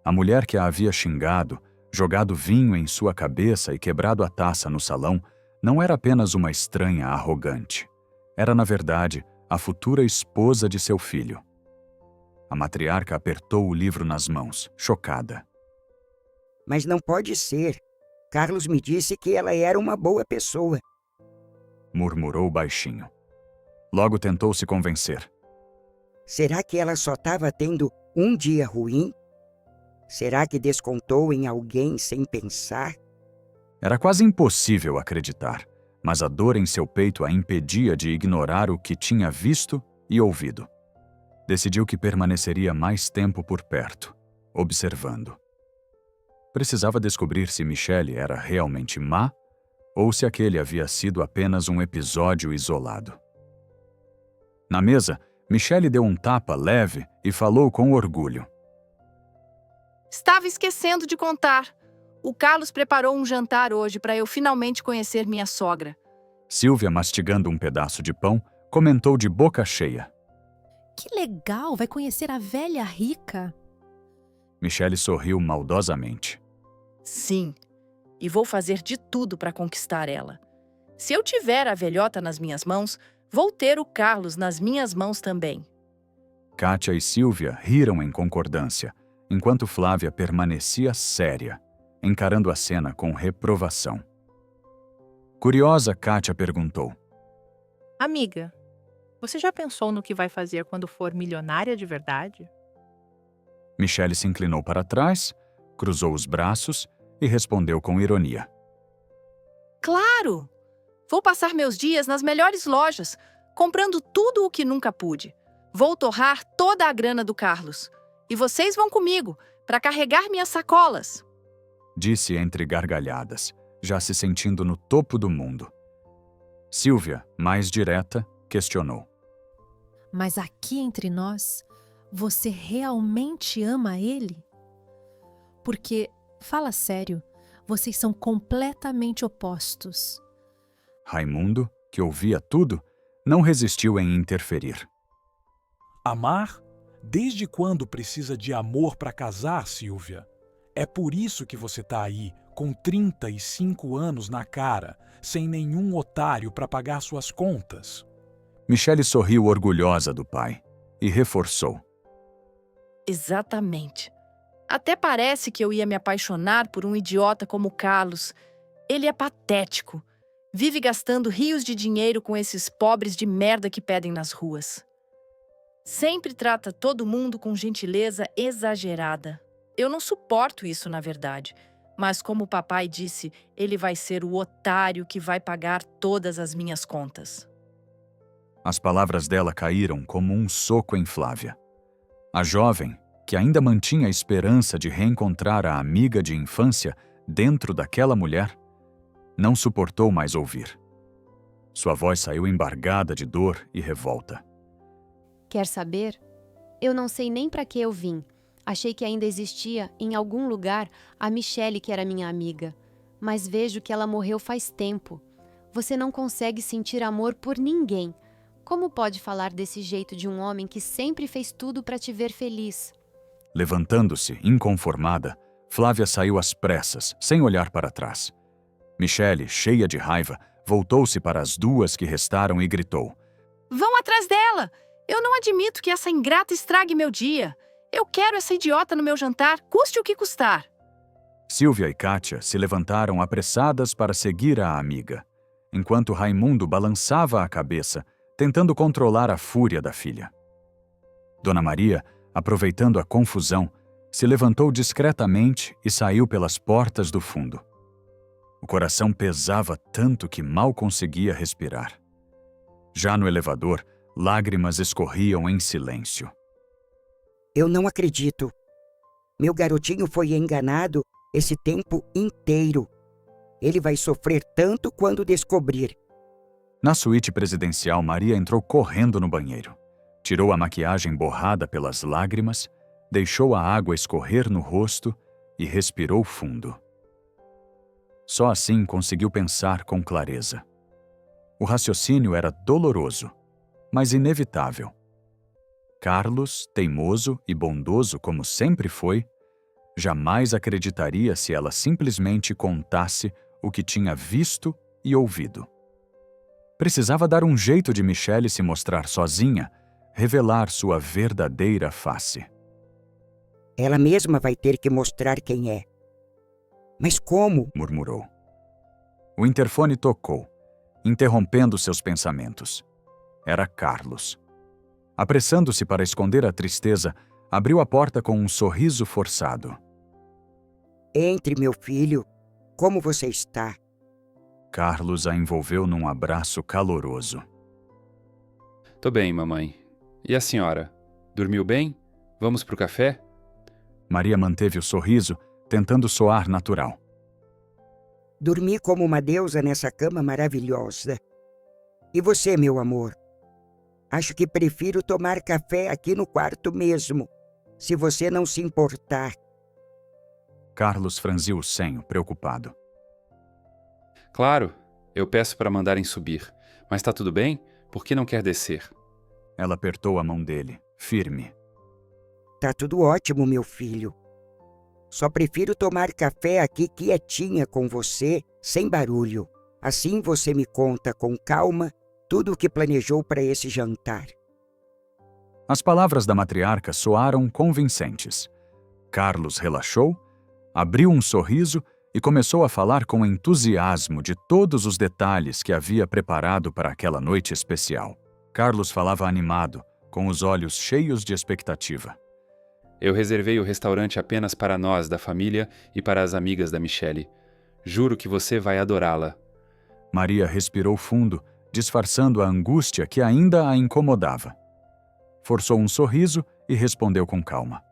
A mulher que a havia xingado, jogado vinho em sua cabeça e quebrado a taça no salão, não era apenas uma estranha arrogante. Era, na verdade, a futura esposa de seu filho. A matriarca apertou o livro nas mãos, chocada. Mas não pode ser. Carlos me disse que ela era uma boa pessoa. Murmurou baixinho. Logo tentou se convencer. Será que ela só estava tendo um dia ruim? Será que descontou em alguém sem pensar? Era quase impossível acreditar, mas a dor em seu peito a impedia de ignorar o que tinha visto e ouvido. Decidiu que permaneceria mais tempo por perto, observando. Precisava descobrir se Michele era realmente má ou se aquele havia sido apenas um episódio isolado. Na mesa, Michele deu um tapa leve e falou com orgulho. Estava esquecendo de contar. O Carlos preparou um jantar hoje para eu finalmente conhecer minha sogra. Silvia, mastigando um pedaço de pão, comentou de boca cheia. Que legal, vai conhecer a velha rica. Michele sorriu maldosamente. Sim, e vou fazer de tudo para conquistar ela. Se eu tiver a velhota nas minhas mãos, vou ter o Carlos nas minhas mãos também. Kátia e Silvia riram em concordância, enquanto Flávia permanecia séria, encarando a cena com reprovação. Curiosa, Kátia perguntou: Amiga, você já pensou no que vai fazer quando for milionária de verdade? Michele se inclinou para trás, cruzou os braços e respondeu com ironia: Claro! Vou passar meus dias nas melhores lojas, comprando tudo o que nunca pude. Vou torrar toda a grana do Carlos. E vocês vão comigo, para carregar minhas sacolas. Disse entre gargalhadas, já se sentindo no topo do mundo. Silvia, mais direta, questionou: Mas aqui entre nós, você realmente ama ele? Porque, fala sério, vocês são completamente opostos. Raimundo, que ouvia tudo, não resistiu em interferir. Amar? Desde quando precisa de amor para casar, Silvia? É por isso que você tá aí, com 35 anos na cara, sem nenhum otário para pagar suas contas. Michele sorriu orgulhosa do pai e reforçou: Exatamente. Até parece que eu ia me apaixonar por um idiota como o Carlos. Ele é patético. Vive gastando rios de dinheiro com esses pobres de merda que pedem nas ruas. Sempre trata todo mundo com gentileza exagerada. Eu não suporto isso, na verdade. Mas como o papai disse, ele vai ser o otário que vai pagar todas as minhas contas. As palavras dela caíram como um soco em Flávia. A jovem, que ainda mantinha a esperança de reencontrar a amiga de infância dentro daquela mulher, não suportou mais ouvir. Sua voz saiu embargada de dor e revolta. Quer saber? Eu não sei nem para que eu vim. Achei que ainda existia, em algum lugar, a Michele que era minha amiga. Mas vejo que ela morreu faz tempo. Você não consegue sentir amor por ninguém. Como pode falar desse jeito de um homem que sempre fez tudo para te ver feliz? Levantando-se, inconformada, Flávia saiu às pressas, sem olhar para trás. Michele, cheia de raiva, voltou-se para as duas que restaram e gritou: Vão atrás dela! Eu não admito que essa ingrata estrague meu dia. Eu quero essa idiota no meu jantar, custe o que custar. Silvia e Kátia se levantaram apressadas para seguir a amiga, enquanto Raimundo balançava a cabeça, tentando controlar a fúria da filha. Dona Maria, aproveitando a confusão, se levantou discretamente e saiu pelas portas do fundo. O coração pesava tanto que mal conseguia respirar. Já no elevador, lágrimas escorriam em silêncio. Eu não acredito. Meu garotinho foi enganado esse tempo inteiro. Ele vai sofrer tanto quando descobrir. Na suíte presidencial, Maria entrou correndo no banheiro. Tirou a maquiagem borrada pelas lágrimas, deixou a água escorrer no rosto e respirou fundo. Só assim conseguiu pensar com clareza. O raciocínio era doloroso, mas inevitável. Carlos, teimoso e bondoso como sempre foi, jamais acreditaria se ela simplesmente contasse o que tinha visto e ouvido. Precisava dar um jeito de Michele se mostrar sozinha, revelar sua verdadeira face. Ela mesma vai ter que mostrar quem é. Mas como? Murmurou. O interfone tocou, interrompendo seus pensamentos. Era Carlos. Apressando-se para esconder a tristeza, abriu a porta com um sorriso forçado. Entre, meu filho. Como você está? Carlos a envolveu num abraço caloroso. Tô bem, mamãe. E a senhora? Dormiu bem? Vamos pro café? Maria manteve o sorriso, tentando soar natural. Dormi como uma deusa nessa cama maravilhosa. E você, meu amor? Acho que prefiro tomar café aqui no quarto mesmo, se você não se importar. Carlos franziu o senho, preocupado. Claro, eu peço para mandarem subir. Mas tá tudo bem? Por que não quer descer? Ela apertou a mão dele, firme. Tá tudo ótimo, meu filho. Só prefiro tomar café aqui quietinha com você, sem barulho. Assim você me conta com calma tudo o que planejou para esse jantar. As palavras da matriarca soaram convincentes. Carlos relaxou, abriu um sorriso e começou a falar com entusiasmo de todos os detalhes que havia preparado para aquela noite especial. Carlos falava animado, com os olhos cheios de expectativa. Eu reservei o restaurante apenas para nós, da família, e para as amigas da Michele. Juro que você vai adorá-la. Maria respirou fundo, disfarçando a angústia que ainda a incomodava. Forçou um sorriso e respondeu com calma.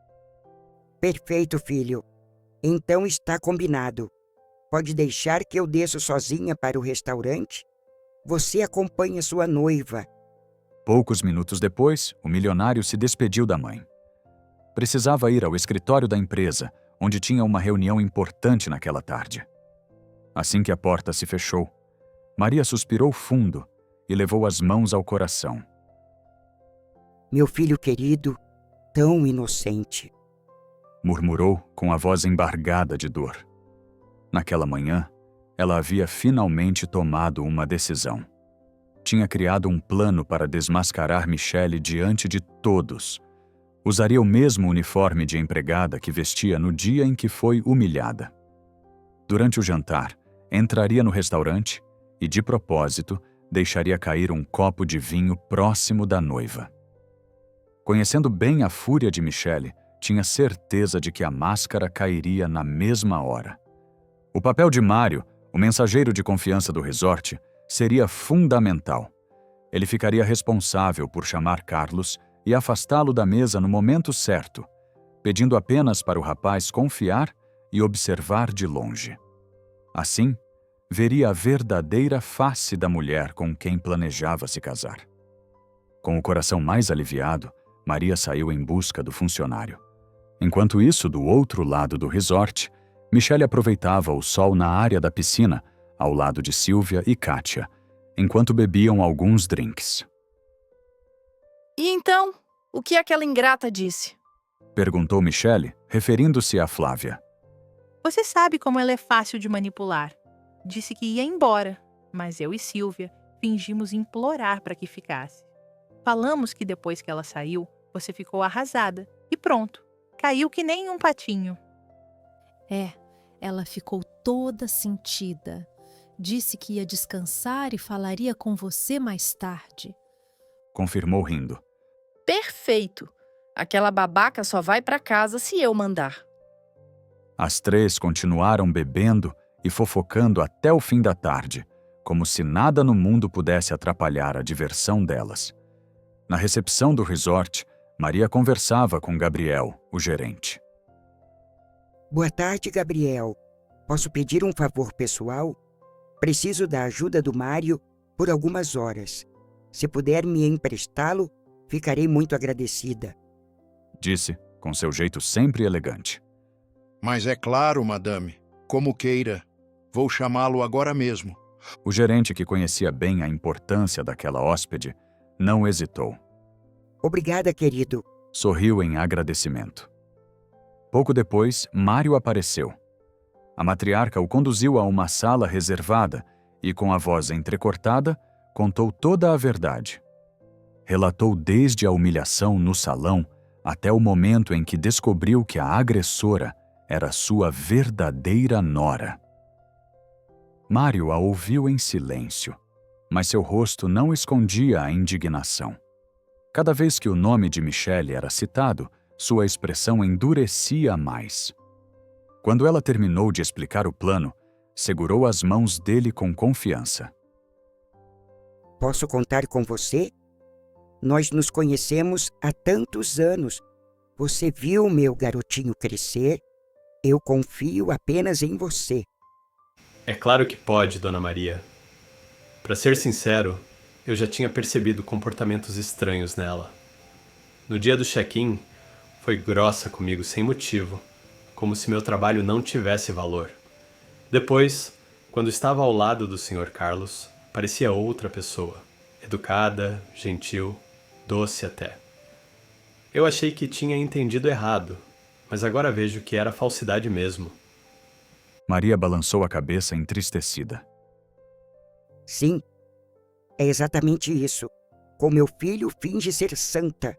Perfeito, filho. Então está combinado. Pode deixar que eu desço sozinha para o restaurante? Você acompanha sua noiva. Poucos minutos depois, o milionário se despediu da mãe. Precisava ir ao escritório da empresa, onde tinha uma reunião importante naquela tarde. Assim que a porta se fechou, Maria suspirou fundo e levou as mãos ao coração. Meu filho querido, tão inocente. Murmurou com a voz embargada de dor. Naquela manhã, ela havia finalmente tomado uma decisão. Tinha criado um plano para desmascarar Michele diante de todos. Usaria o mesmo uniforme de empregada que vestia no dia em que foi humilhada. Durante o jantar, entraria no restaurante e, de propósito, deixaria cair um copo de vinho próximo da noiva. Conhecendo bem a fúria de Michele, tinha certeza de que a máscara cairia na mesma hora. O papel de Mário, o mensageiro de confiança do resort, seria fundamental. Ele ficaria responsável por chamar Carlos e afastá-lo da mesa no momento certo, pedindo apenas para o rapaz confiar e observar de longe. Assim, veria a verdadeira face da mulher com quem planejava se casar. Com o coração mais aliviado, Maria saiu em busca do funcionário. Enquanto isso, do outro lado do resort, Michele aproveitava o sol na área da piscina, ao lado de Silvia e Kátia, enquanto bebiam alguns drinks. E então, o que aquela ingrata disse? Perguntou Michele, referindo-se a Flávia. Você sabe como ela é fácil de manipular. Disse que ia embora, mas eu e Silvia fingimos implorar para que ficasse. Falamos que depois que ela saiu, você ficou arrasada e pronto, caiu que nem um patinho. Ela ficou toda sentida. Disse que ia descansar e falaria com você mais tarde. Confirmou rindo. Perfeito! Aquela babaca só vai para casa se eu mandar. As três continuaram bebendo e fofocando até o fim da tarde, como se nada no mundo pudesse atrapalhar a diversão delas. Na recepção do resort, Maria conversava com Gabriel, o gerente. Boa tarde, Gabriel. Posso pedir um favor pessoal? Preciso da ajuda do Mário por algumas horas. Se puder me emprestá-lo, ficarei muito agradecida. Disse, com seu jeito sempre elegante. Mas é claro, madame. Como queira. Vou chamá-lo agora mesmo. O gerente, que conhecia bem a importância daquela hóspede, não hesitou. Obrigada, querido. Sorriu em agradecimento. Pouco depois, Mário apareceu. A matriarca o conduziu a uma sala reservada e, com a voz entrecortada, contou toda a verdade. Relatou desde a humilhação no salão até o momento em que descobriu que a agressora era sua verdadeira nora. Mário a ouviu em silêncio, mas seu rosto não escondia a indignação. Cada vez que o nome de Michele era citado, sua expressão endurecia mais. Quando ela terminou de explicar o plano, segurou as mãos dele com confiança. Posso contar com você? Nós nos conhecemos há tantos anos. Você viu meu garotinho crescer? Eu confio apenas em você. É claro que pode, Dona Maria. Para ser sincero, eu já tinha percebido comportamentos estranhos nela. No dia do check-in, foi grossa comigo sem motivo, como se meu trabalho não tivesse valor. Depois, quando estava ao lado do Sr. Carlos, parecia outra pessoa, educada, gentil, doce até. Eu achei que tinha entendido errado, mas agora vejo que era falsidade mesmo. Maria balançou a cabeça entristecida. Sim, é exatamente isso. Com meu filho finge ser santa,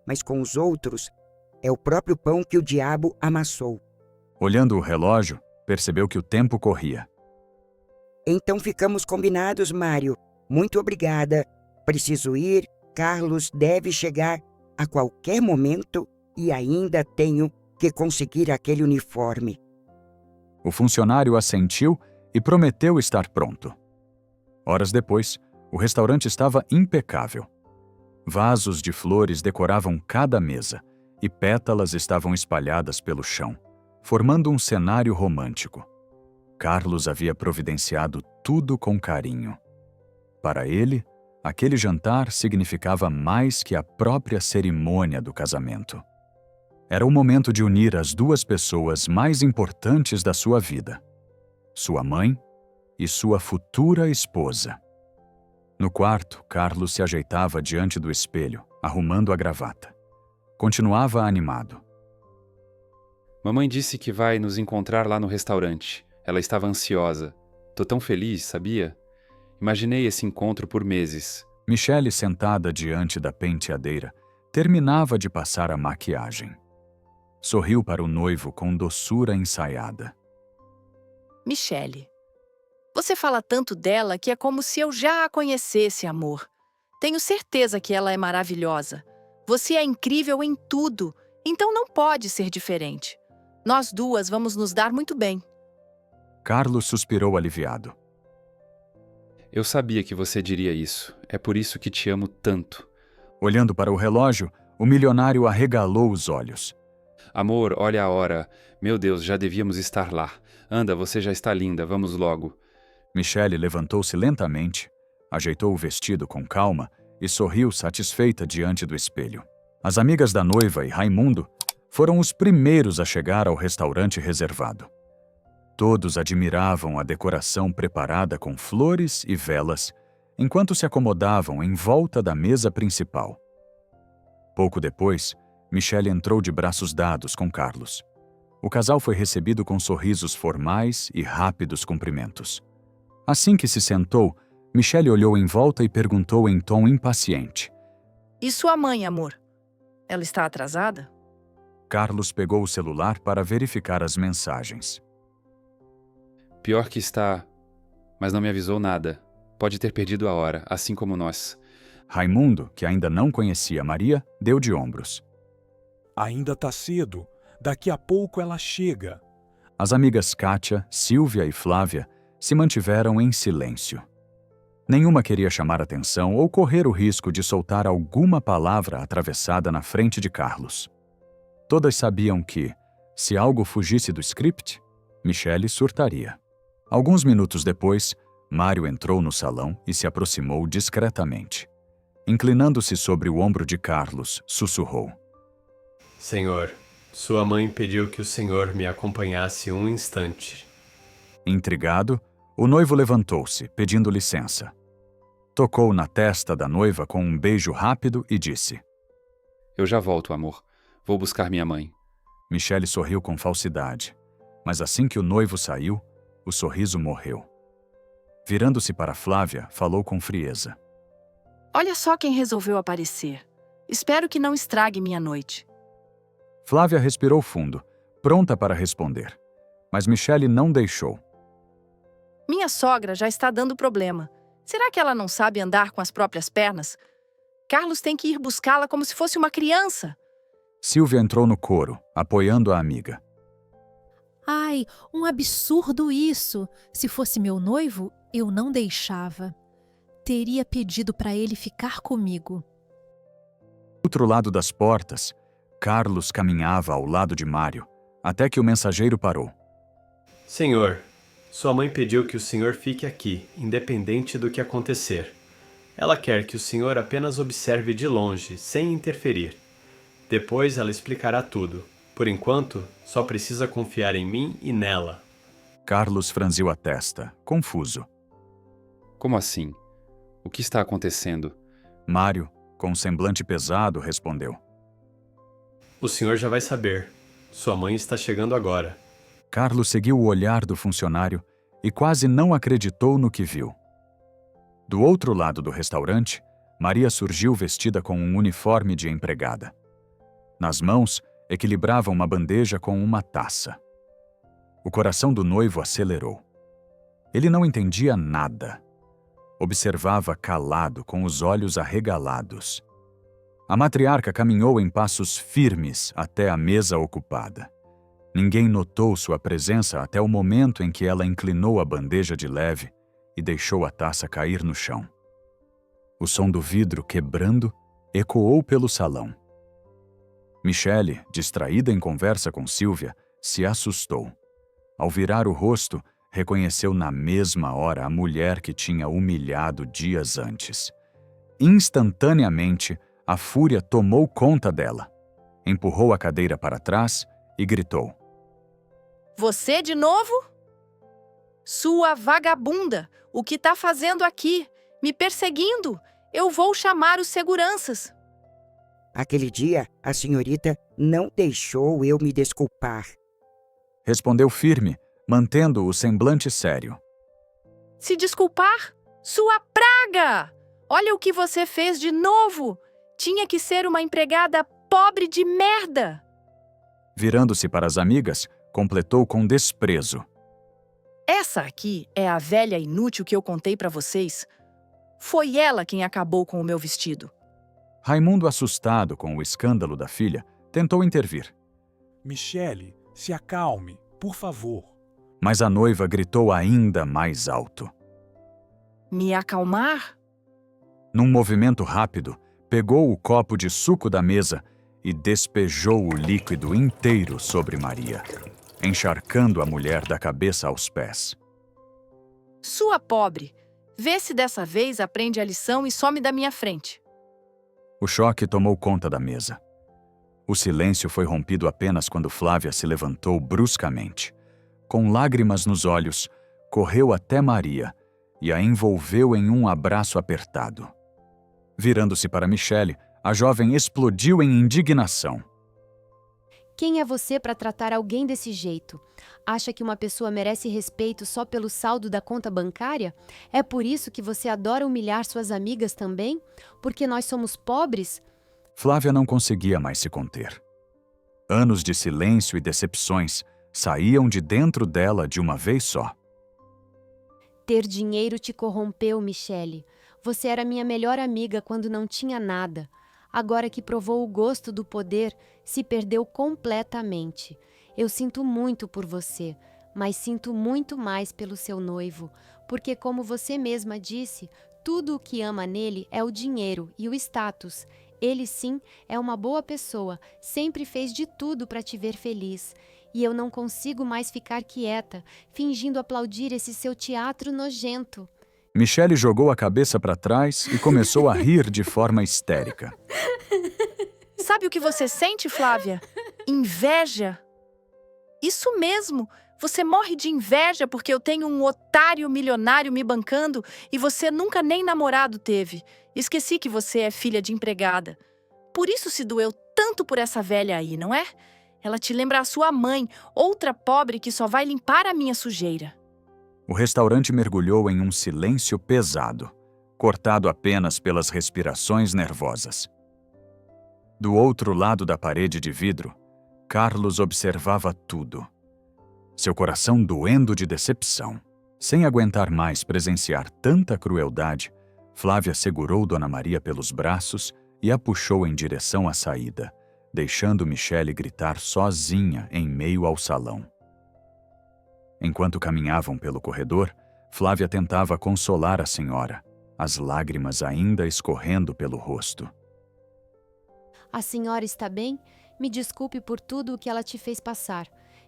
mas com os outros é o próprio pão que o diabo amassou. Olhando o relógio, percebeu que o tempo corria. Então ficamos combinados, Mário. Muito obrigada. Preciso ir. Carlos deve chegar a qualquer momento e ainda tenho que conseguir aquele uniforme. O funcionário assentiu e prometeu estar pronto. Horas depois, o restaurante estava impecável. Vasos de flores decoravam cada mesa e pétalas estavam espalhadas pelo chão, formando um cenário romântico. Carlos havia providenciado tudo com carinho. Para ele, aquele jantar significava mais que a própria cerimônia do casamento. Era o momento de unir as duas pessoas mais importantes da sua vida: sua mãe e sua futura esposa. No quarto, Carlos se ajeitava diante do espelho, arrumando a gravata. Continuava animado. Mamãe disse que vai nos encontrar lá no restaurante. Ela estava ansiosa. Tô tão feliz, sabia? Imaginei esse encontro por meses. Michele, sentada diante da penteadeira, terminava de passar a maquiagem. Sorriu para o noivo com doçura ensaiada. Michele, você fala tanto dela que é como se eu já a conhecesse, amor. Tenho certeza que ela é maravilhosa. Você é incrível em tudo, então não pode ser diferente. Nós duas vamos nos dar muito bem. Carlos suspirou aliviado. Eu sabia que você diria isso. É por isso que te amo tanto. Olhando para o relógio, o milionário arregalou os olhos. Amor, olha a hora. Meu Deus, já devíamos estar lá. Anda, você já está linda, vamos logo. Michele levantou-se lentamente, ajeitou o vestido com calma e sorriu satisfeita diante do espelho. As amigas da noiva e Raimundo foram os primeiros a chegar ao restaurante reservado. Todos admiravam a decoração preparada com flores e velas, enquanto se acomodavam em volta da mesa principal. Pouco depois, Michele entrou de braços dados com Carlos. O casal foi recebido com sorrisos formais e rápidos cumprimentos. Assim que se sentou, Michele olhou em volta e perguntou em tom impaciente: E sua mãe, amor? Ela está atrasada? Carlos pegou o celular para verificar as mensagens. Pior que está, mas não me avisou nada. Pode ter perdido a hora, assim como nós. Raimundo, que ainda não conhecia Maria, deu de ombros. Ainda tá cedo. Daqui a pouco ela chega. As amigas Kátia, Silvia e Flávia se mantiveram em silêncio. Nenhuma queria chamar atenção ou correr o risco de soltar alguma palavra atravessada na frente de Carlos. Todas sabiam que, se algo fugisse do script, Michele surtaria. Alguns minutos depois, Mário entrou no salão e se aproximou discretamente. Inclinando-se sobre o ombro de Carlos, sussurrou: Senhor, sua mãe pediu que o senhor me acompanhasse um instante. Intrigado, o noivo levantou-se, pedindo licença. Tocou na testa da noiva com um beijo rápido e disse: Eu já volto, amor. Vou buscar minha mãe. Michele sorriu com falsidade, mas assim que o noivo saiu, o sorriso morreu. Virando-se para Flávia, falou com frieza: Olha só quem resolveu aparecer. Espero que não estrague minha noite. Flávia respirou fundo, pronta para responder, mas Michele não deixou. Minha sogra já está dando problema. Será que ela não sabe andar com as próprias pernas? Carlos tem que ir buscá-la como se fosse uma criança. Silvia entrou no coro, apoiando a amiga. Ai, um absurdo isso! Se fosse meu noivo, eu não deixava. Teria pedido para ele ficar comigo. Do outro lado das portas, Carlos caminhava ao lado de Mário, até que o mensageiro parou. Senhor, sua mãe pediu que o senhor fique aqui, independente do que acontecer. Ela quer que o senhor apenas observe de longe, sem interferir. Depois ela explicará tudo. Por enquanto, só precisa confiar em mim e nela. Carlos franziu a testa, confuso. Como assim? O que está acontecendo? Mário, com um semblante pesado, respondeu: O senhor já vai saber. Sua mãe está chegando agora. Carlos seguiu o olhar do funcionário e quase não acreditou no que viu. Do outro lado do restaurante, Maria surgiu vestida com um uniforme de empregada. Nas mãos, equilibrava uma bandeja com uma taça. O coração do noivo acelerou. Ele não entendia nada. Observava calado, com os olhos arregalados. A matriarca caminhou em passos firmes até a mesa ocupada. Ninguém notou sua presença até o momento em que ela inclinou a bandeja de leve e deixou a taça cair no chão. O som do vidro quebrando ecoou pelo salão. Michele, distraída em conversa com Silvia, se assustou. Ao virar o rosto, reconheceu na mesma hora a mulher que tinha humilhado dias antes. Instantaneamente, a fúria tomou conta dela. Empurrou a cadeira para trás e gritou: Você de novo? Sua vagabunda, o que tá fazendo aqui? Me perseguindo? Eu vou chamar os seguranças. Aquele dia, a senhorita não deixou eu me desculpar. Respondeu firme, mantendo o semblante sério. Se desculpar? Sua praga! Olha o que você fez de novo! Tinha que ser uma empregada pobre de merda! Virando-se para as amigas, completou com desprezo: Essa aqui é a velha inútil que eu contei pra vocês. Foi ela quem acabou com o meu vestido. Raimundo, assustado com o escândalo da filha, tentou intervir. Michele, se acalme, por favor. Mas a noiva gritou ainda mais alto. Me acalmar? Num movimento rápido, pegou o copo de suco da mesa e despejou o líquido inteiro sobre Maria, encharcando a mulher da cabeça aos pés. Sua pobre, vê se dessa vez aprende a lição e some da minha frente. O choque tomou conta da mesa. O silêncio foi rompido apenas quando Flávia se levantou bruscamente. Com lágrimas nos olhos, correu até Maria e a envolveu em um abraço apertado. Virando-se para Michele, a jovem explodiu em indignação. Quem é você para tratar alguém desse jeito? Acha que uma pessoa merece respeito só pelo saldo da conta bancária? É por isso que você adora humilhar suas amigas também? Porque nós somos pobres? Flávia não conseguia mais se conter. Anos de silêncio e decepções saíam de dentro dela de uma vez só. Ter dinheiro te corrompeu, Michele. Você era minha melhor amiga quando não tinha nada. Agora que provou o gosto do poder, se perdeu completamente. Eu sinto muito por você, mas sinto muito mais pelo seu noivo, porque, como você mesma disse, tudo o que ama nele é o dinheiro e o status. Ele, sim, é uma boa pessoa, sempre fez de tudo para te ver feliz. E eu não consigo mais ficar quieta, fingindo aplaudir esse seu teatro nojento. Michele jogou a cabeça para trás e começou a rir de forma histérica. Sabe o que você sente, Flávia? Inveja. Isso mesmo. Você morre de inveja porque eu tenho um otário milionário me bancando e você nunca nem namorado teve. Esqueci que você é filha de empregada. Por isso se doeu tanto por essa velha aí, não é? Ela te lembra a sua mãe, outra pobre que só vai limpar a minha sujeira. O restaurante mergulhou em um silêncio pesado, cortado apenas pelas respirações nervosas. Do outro lado da parede de vidro, Carlos observava tudo. Seu coração doendo de decepção. Sem aguentar mais presenciar tanta crueldade, Flávia segurou Dona Maria pelos braços e a puxou em direção à saída, deixando Michele gritar sozinha em meio ao salão. Enquanto caminhavam pelo corredor, Flávia tentava consolar a senhora, as lágrimas ainda escorrendo pelo rosto. A senhora está bem? Me desculpe por tudo o que ela te fez passar.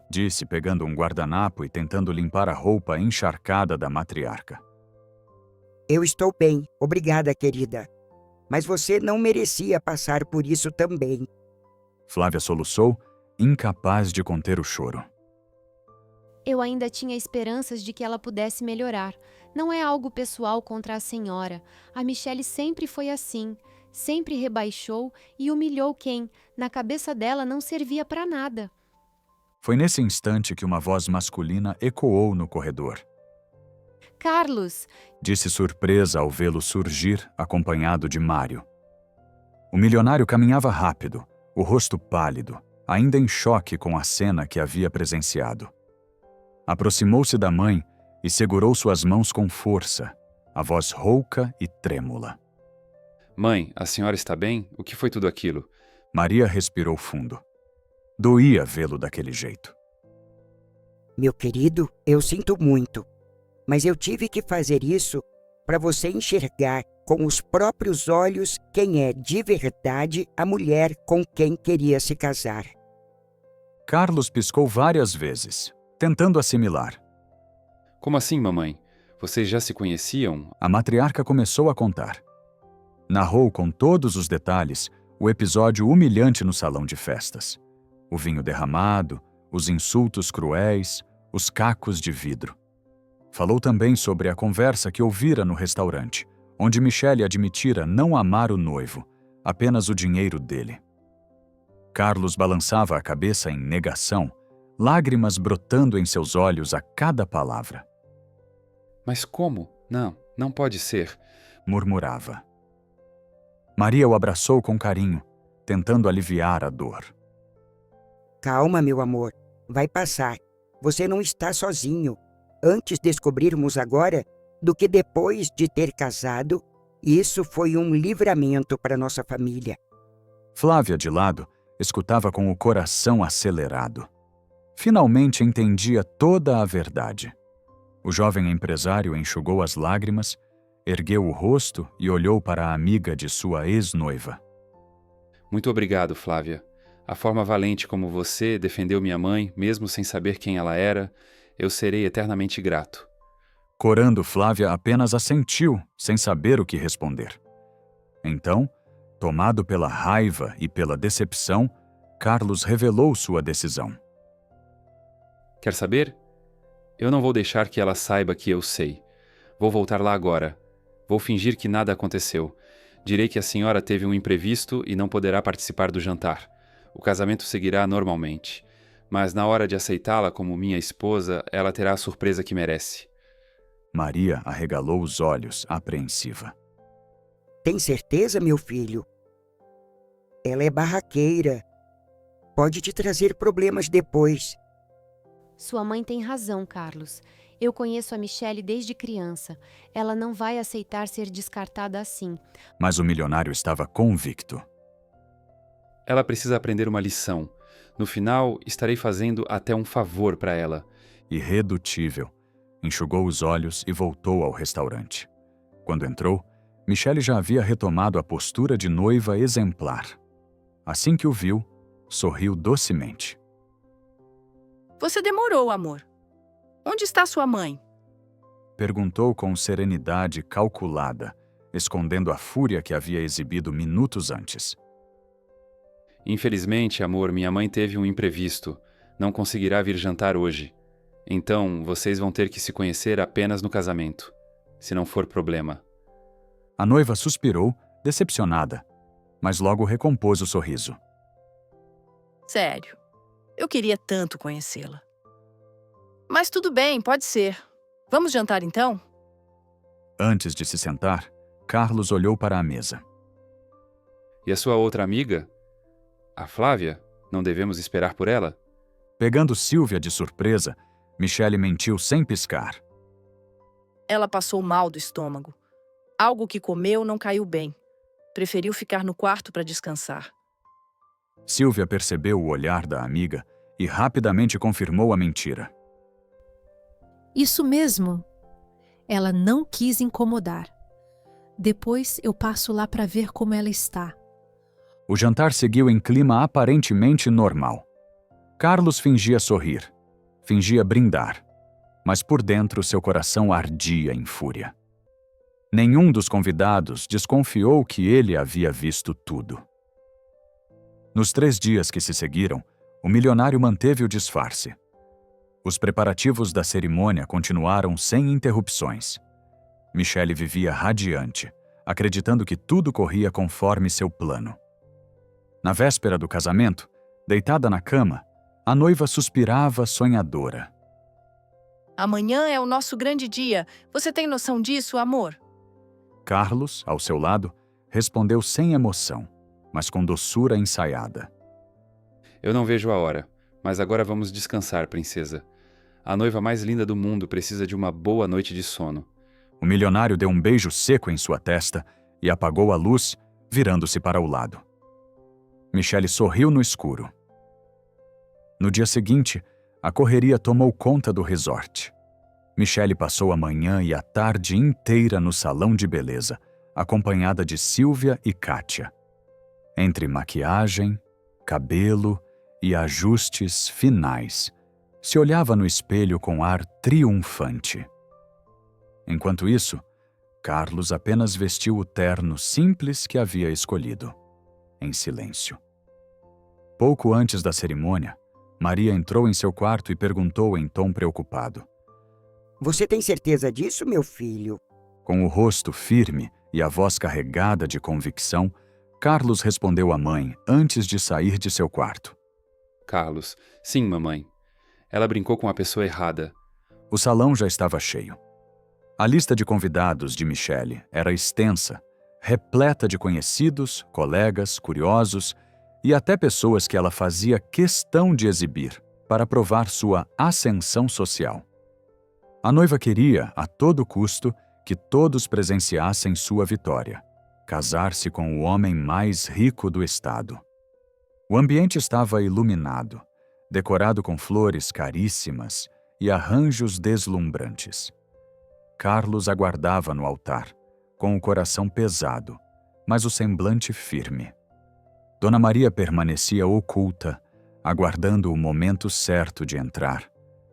Disse, pegando um guardanapo e tentando limpar a roupa encharcada da matriarca. Eu estou bem, obrigada, querida. Mas você não merecia passar por isso também. Flávia soluçou, incapaz de conter o choro. Eu ainda tinha esperanças de que ela pudesse melhorar. Não é algo pessoal contra a senhora. A Michele sempre foi assim. Sempre rebaixou e humilhou quem, na cabeça dela, não servia para nada. Foi nesse instante que uma voz masculina ecoou no corredor. Carlos, Disse surpresa ao vê-lo surgir, acompanhado de Mário. O milionário caminhava rápido, o rosto pálido, ainda em choque com a cena que havia presenciado. Aproximou-se da mãe e segurou suas mãos com força, a voz rouca e trêmula. Mãe, a senhora está bem? O que foi tudo aquilo? Maria respirou fundo. Doía vê-lo daquele jeito. Meu querido, eu sinto muito, mas eu tive que fazer isso para você enxergar com os próprios olhos quem é de verdade a mulher com quem queria se casar. Carlos piscou várias vezes, tentando assimilar. Como assim, mamãe? Vocês já se conheciam? A matriarca começou a contar. Narrou com todos os detalhes o episódio humilhante no salão de festas. O vinho derramado, os insultos cruéis, os cacos de vidro. Falou também sobre a conversa que ouvira no restaurante, onde Michele admitira não amar o noivo, apenas o dinheiro dele. Carlos balançava a cabeça em negação, lágrimas brotando em seus olhos a cada palavra. Mas como? Não, não pode ser. Murmurava. Maria o abraçou com carinho, tentando aliviar a dor. Calma, meu amor, vai passar. Você não está sozinho. Antes descobrirmos agora do que depois de ter casado, isso foi um livramento para nossa família. Flávia, de lado, escutava com o coração acelerado. Finalmente entendia toda a verdade. O jovem empresário enxugou as lágrimas, ergueu o rosto e olhou para a amiga de sua ex-noiva. Muito obrigado, Flávia. A forma valente como você defendeu minha mãe, mesmo sem saber quem ela era, eu serei eternamente grato. Corando, Flávia apenas assentiu, sem saber o que responder. Então, tomado pela raiva e pela decepção, Carlos revelou sua decisão. Quer saber? Eu não vou deixar que ela saiba que eu sei. Vou voltar lá agora. Vou fingir que nada aconteceu. Direi que a senhora teve um imprevisto e não poderá participar do jantar. O casamento seguirá normalmente. Mas na hora de aceitá-la como minha esposa, ela terá a surpresa que merece. Maria arregalou os olhos, apreensiva. Tem certeza, meu filho? Ela é barraqueira. Pode te trazer problemas depois. sua mãe tem razão, Carlos. Eu conheço a Michele desde criança. Ela não vai aceitar ser descartada assim. Mas o milionário estava convicto. Ela precisa aprender uma lição. No final, estarei fazendo até um favor para ela. Irredutível, enxugou os olhos e voltou ao restaurante. Quando entrou, Michele já havia retomado a postura de noiva exemplar. Assim que o viu, sorriu docemente. Você demorou, amor. Onde está sua mãe? Perguntou com serenidade calculada, escondendo a fúria que havia exibido minutos antes. Infelizmente, amor, minha mãe teve um imprevisto. Não conseguirá vir jantar hoje. Então, vocês vão ter que se conhecer apenas no casamento, se não for problema. A noiva suspirou, decepcionada, mas logo recompôs o sorriso. Sério, eu queria tanto conhecê-la. Mas tudo bem, pode ser. Vamos jantar então? Antes de se sentar, Carlos olhou para a mesa. E a sua outra amiga? A Flávia? Não devemos esperar por ela? Pegando Silvia de surpresa, Michele mentiu sem piscar. Ela passou mal do estômago. Algo que comeu não caiu bem. Preferiu ficar no quarto para descansar. Silvia percebeu o olhar da amiga e rapidamente confirmou a mentira. Isso mesmo. Ela não quis incomodar. Depois eu passo lá para ver como ela está. O jantar seguiu em clima aparentemente normal. Carlos fingia sorrir, fingia brindar, mas por dentro seu coração ardia em fúria. Nenhum dos convidados desconfiou que ele havia visto tudo. Nos 3 dias que se seguiram, o milionário manteve o disfarce. Os preparativos da cerimônia continuaram sem interrupções. Michele vivia radiante, acreditando que tudo corria conforme seu plano. Na véspera do casamento, deitada na cama, A noiva suspirava sonhadora. Amanhã é o nosso grande dia. Você tem noção disso, amor? Carlos, ao seu lado, respondeu sem emoção, mas com doçura ensaiada. Eu não vejo a hora, mas agora vamos descansar, princesa. A noiva mais linda do mundo precisa de uma boa noite de sono. O milionário deu um beijo seco em sua testa e apagou a luz, virando-se para o lado. Michele sorriu no escuro. No dia seguinte, a correria tomou conta do resort. Michele passou a manhã e a tarde inteira no salão de beleza, acompanhada de Silvia e Kátia. Entre maquiagem, cabelo e ajustes finais, se olhava no espelho com ar triunfante. Enquanto isso, Carlos apenas vestiu o terno simples que havia escolhido, em silêncio. Pouco antes da cerimônia, Maria entrou em seu quarto e perguntou em tom preocupado. Você tem certeza disso, meu filho? Com o rosto firme e a voz carregada de convicção, Carlos respondeu à mãe antes de sair de seu quarto. Carlos, sim, mamãe. Ela brincou com a pessoa errada. O salão já estava cheio. A lista de convidados de Michele era extensa, repleta de conhecidos, colegas, curiosos e até pessoas que ela fazia questão de exibir para provar sua ascensão social. A noiva queria, a todo custo, que todos presenciassem sua vitória, casar-se com o homem mais rico do estado. O ambiente estava iluminado, decorado com flores caríssimas e arranjos deslumbrantes. Carlos aguardava no altar, com o coração pesado, mas o semblante firme. Dona Maria permanecia oculta, aguardando o momento certo de entrar,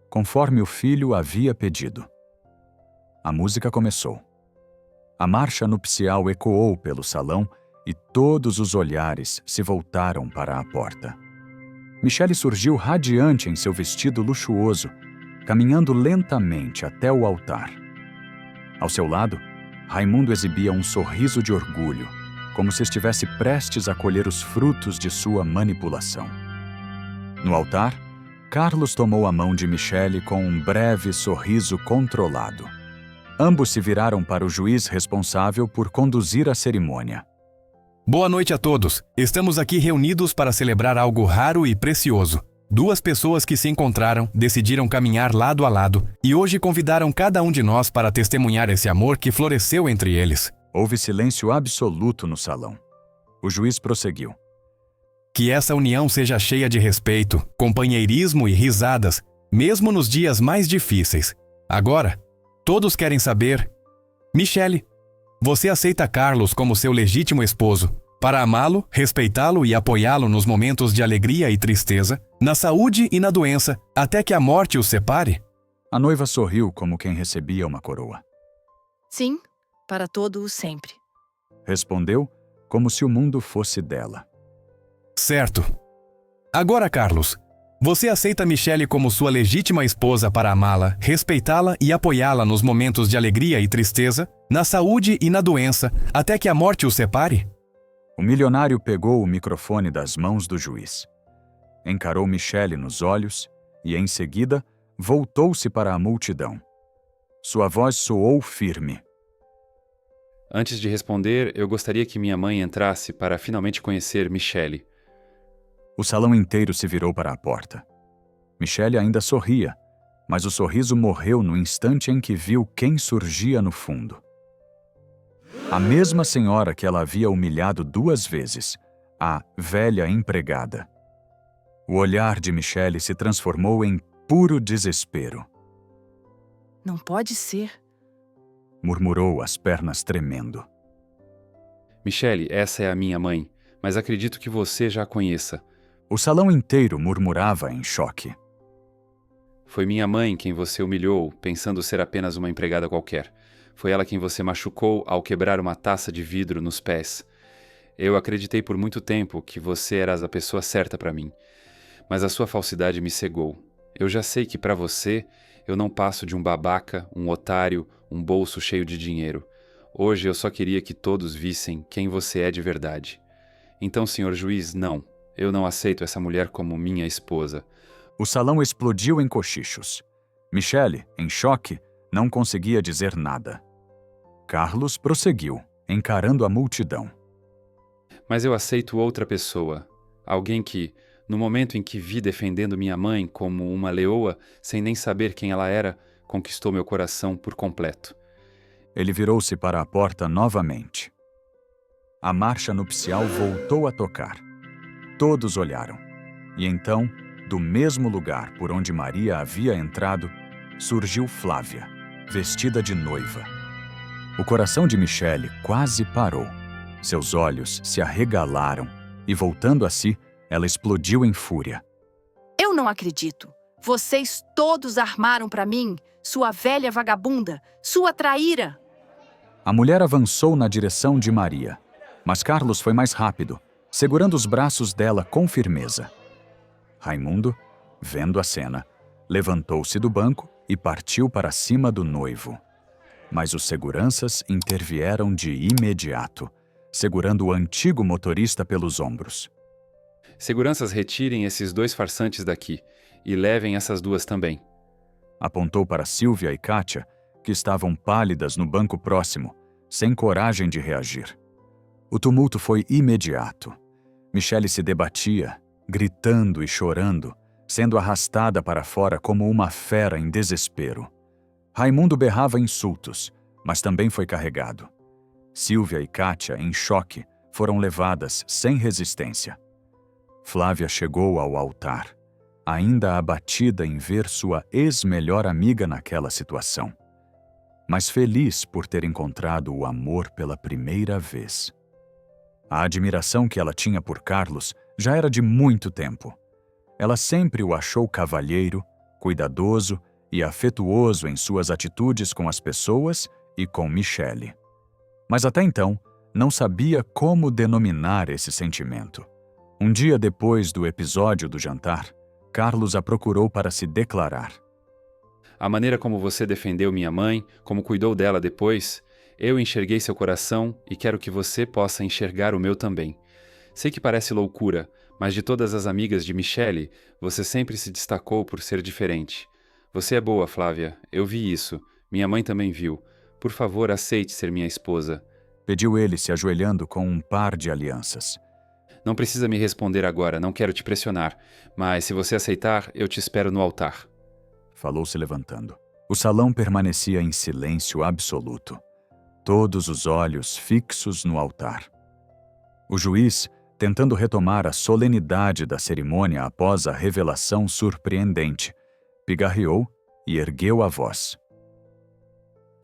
conforme o filho havia pedido. A música começou. A marcha nupcial ecoou pelo salão e todos os olhares se voltaram para a porta. Michele surgiu radiante em seu vestido luxuoso, caminhando lentamente até o altar. Ao seu lado, Raimundo exibia um sorriso de orgulho, como se estivesse prestes a colher os frutos de sua manipulação. No altar, Carlos tomou a mão de Michele com um breve sorriso controlado. Ambos se viraram para o juiz responsável por conduzir a cerimônia. Boa noite a todos. Estamos aqui reunidos para celebrar algo raro e precioso. Duas pessoas que se encontraram, decidiram caminhar lado a lado e hoje convidaram cada um de nós para testemunhar esse amor que floresceu entre eles. Houve silêncio absoluto no salão. O juiz prosseguiu. Que essa união seja cheia de respeito, companheirismo e risadas, mesmo nos dias mais difíceis. Agora, todos querem saber... Michele, você aceita Carlos como seu legítimo esposo, para amá-lo, respeitá-lo e apoiá-lo nos momentos de alegria e tristeza, na saúde e na doença, até que a morte os separe? A noiva sorriu como quem recebia uma coroa. Sim, para todo o sempre. Respondeu como se o mundo fosse dela. Certo. Agora, Carlos, você aceita Michele como sua legítima esposa para amá-la, respeitá-la e apoiá-la nos momentos de alegria e tristeza, na saúde e na doença, até que a morte os separe? O milionário pegou o microfone das mãos do juiz. Encarou Michele nos olhos e, em seguida, voltou-se para a multidão. Sua voz soou firme. Antes de responder, eu gostaria que minha mãe entrasse para finalmente conhecer Michele. O salão inteiro se virou para a porta. Michele ainda sorria, mas o sorriso morreu no instante em que viu quem surgia no fundo. A mesma senhora que ela havia humilhado 2 vezes, a velha empregada. O olhar de Michele se transformou em puro desespero. Não pode ser. Murmurou, as pernas tremendo. Michele, essa é a minha mãe, mas acredito que você já a conheça. O salão inteiro murmurava em choque. Foi minha mãe quem você humilhou, pensando ser apenas uma empregada qualquer. Foi ela quem você machucou ao quebrar uma taça de vidro nos pés. Eu acreditei por muito tempo que você era a pessoa certa para mim, mas a sua falsidade me cegou. Eu já sei que para você eu não passo de um babaca, um otário, um bolso cheio de dinheiro. Hoje eu só queria que todos vissem quem você é de verdade. Então, senhor juiz, não. Eu não aceito essa mulher como minha esposa. O salão explodiu em cochichos. Michele, em choque, não conseguia dizer nada. Carlos prosseguiu, encarando a multidão. Mas eu aceito outra pessoa. Alguém que, no momento em que vi defendendo minha mãe como uma leoa, sem nem saber quem ela era, conquistou meu coração por completo. Ele virou-se para a porta novamente. A marcha nupcial voltou a tocar. Todos olharam. E então, do mesmo lugar por onde Maria havia entrado, surgiu Flávia, vestida de noiva. O coração de Michele quase parou. Seus olhos se arregalaram e, voltando a si, ela explodiu em fúria. Eu não acredito. Vocês todos armaram para mim, sua velha vagabunda, sua traíra. A mulher avançou na direção de Maria, mas Carlos foi mais rápido, segurando os braços dela com firmeza. Raimundo, vendo a cena, levantou-se do banco e partiu para cima do noivo. Mas os seguranças intervieram de imediato, segurando o antigo motorista pelos ombros. Seguranças, retirem esses 2 farsantes daqui e levem essas 2 também. Apontou para Silvia e Kátia, que estavam pálidas no banco próximo, sem coragem de reagir. O tumulto foi imediato. Michele se debatia, gritando e chorando, sendo arrastada para fora como uma fera em desespero. Raimundo berrava insultos, mas também foi carregado. Silvia e Kátia, em choque, foram levadas sem resistência. Flávia chegou ao altar, ainda abatida em ver sua ex-melhor amiga naquela situação, mas feliz por ter encontrado o amor pela primeira vez. A admiração que ela tinha por Carlos já era de muito tempo. Ela sempre o achou cavalheiro, cuidadoso e afetuoso em suas atitudes com as pessoas e com Michele. Mas até então, não sabia como denominar esse sentimento. Um dia depois do episódio do jantar, Carlos a procurou para se declarar. A maneira como você defendeu minha mãe, como cuidou dela depois, eu enxerguei seu coração e quero que você possa enxergar o meu também. Sei que parece loucura, mas de todas as amigas de Michele, você sempre se destacou por ser diferente. Você é boa, Flávia, eu vi isso. Minha mãe também viu. Por favor, aceite ser minha esposa. Pediu ele, se ajoelhando com um par de alianças. Não precisa me responder agora, não quero te pressionar, mas se você aceitar, eu te espero no altar. Falou se levantando. O salão permanecia em silêncio absoluto. Todos os olhos fixos no altar. O juiz, tentando retomar a solenidade da cerimônia após a revelação surpreendente, pigarreou e ergueu a voz.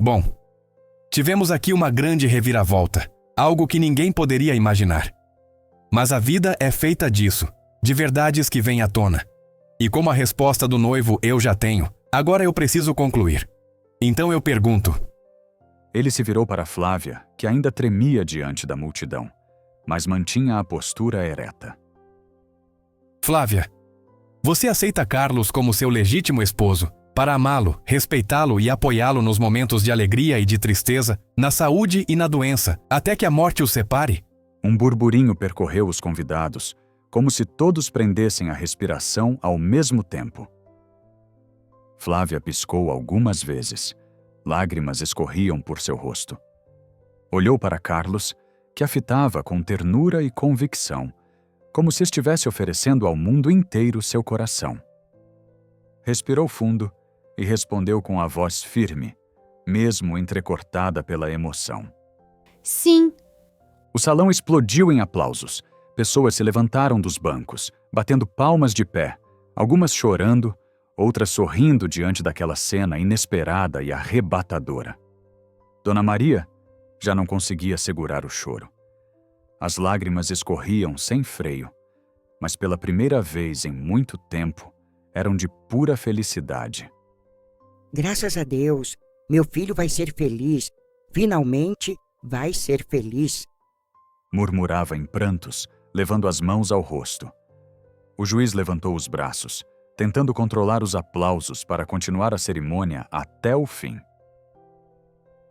Bom, tivemos aqui uma grande reviravolta, algo que ninguém poderia imaginar. Mas a vida é feita disso, de verdades que vêm à tona. E como a resposta do noivo eu já tenho, agora eu preciso concluir. Então eu pergunto. Ele se virou para Flávia, que ainda tremia diante da multidão, mas mantinha a postura ereta. Flávia, você aceita Carlos como seu legítimo esposo, para amá-lo, respeitá-lo e apoiá-lo nos momentos de alegria e de tristeza, na saúde e na doença, até que a morte os separe? Um burburinho percorreu os convidados, como se todos prendessem a respiração ao mesmo tempo. Flávia piscou algumas vezes. Lágrimas escorriam por seu rosto. Olhou para Carlos, que a fitava com ternura e convicção, como se estivesse oferecendo ao mundo inteiro seu coração. Respirou fundo e respondeu com a voz firme, mesmo entrecortada pela emoção. Sim. O salão explodiu em aplausos. Pessoas se levantaram dos bancos, batendo palmas de pé, algumas chorando, outras sorrindo diante daquela cena inesperada e arrebatadora. Dona Maria já não conseguia segurar o choro. As lágrimas escorriam sem freio, mas pela primeira vez em muito tempo eram de pura felicidade. Graças a Deus, meu filho vai ser feliz. Finalmente vai ser feliz. Murmurava em prantos, levando as mãos ao rosto. O juiz levantou os braços, tentando controlar os aplausos para continuar a cerimônia até o fim.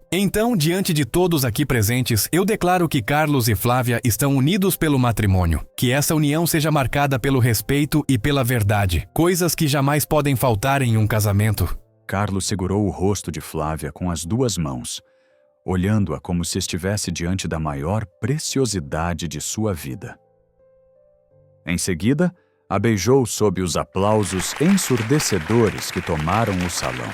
Então, diante de todos aqui presentes, eu declaro que Carlos e Flávia estão unidos pelo matrimônio. Que essa união seja marcada pelo respeito e pela verdade, coisas que jamais podem faltar em um casamento. Carlos segurou o rosto de Flávia com as duas mãos, olhando-a como se estivesse diante da maior preciosidade de sua vida. Em seguida, a beijou sob os aplausos ensurdecedores que tomaram o salão.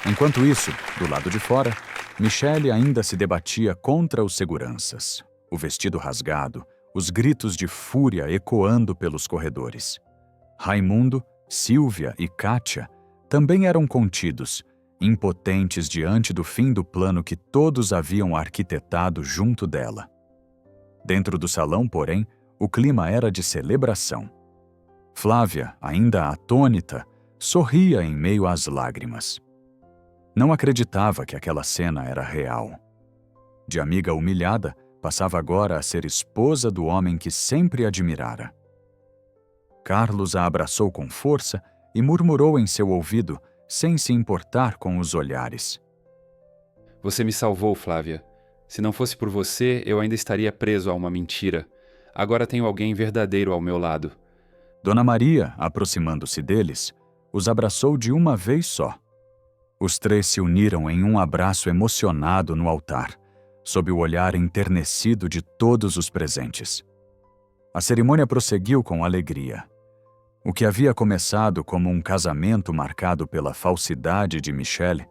Enquanto isso, do lado de fora, Michele ainda se debatia contra os seguranças, o vestido rasgado, os gritos de fúria ecoando pelos corredores. Raimundo, Silvia e Kátia também eram contidos, impotentes diante do fim do plano que todos haviam arquitetado junto dela. Dentro do salão, porém, o clima era de celebração. Flávia, ainda atônita, sorria em meio às lágrimas. Não acreditava que aquela cena era real. De amiga humilhada, passava agora a ser esposa do homem que sempre admirara. Carlos a abraçou com força e murmurou em seu ouvido, sem se importar com os olhares. Você me salvou, Flávia. Se não fosse por você, eu ainda estaria preso a uma mentira. Agora tenho alguém verdadeiro ao meu lado. Dona Maria, aproximando-se deles, os abraçou de uma vez só. Os três se uniram em um abraço emocionado no altar, sob o olhar enternecido de todos os presentes. A cerimônia prosseguiu com alegria. O que havia começado como um casamento marcado pela falsidade de Michele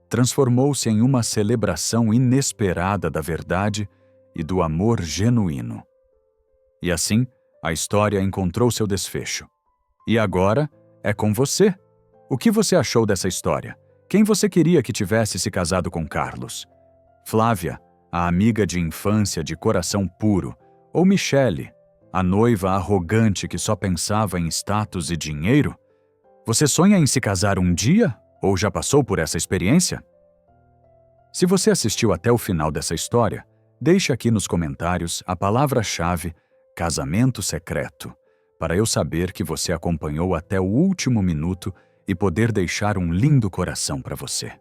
transformou-se em uma celebração inesperada da verdade e do amor genuíno. E assim, a história encontrou seu desfecho. E agora é com você. O que você achou dessa história? Quem você queria que tivesse se casado com Carlos? Flávia, a amiga de infância de coração puro, ou Michele, a noiva arrogante que só pensava em status e dinheiro? Você sonha em se casar um dia? Ou já passou por essa experiência? Se você assistiu até o final dessa história, deixe aqui nos comentários a palavra-chave casamento secreto, para eu saber que você acompanhou até o último minuto e poder deixar um lindo coração para você.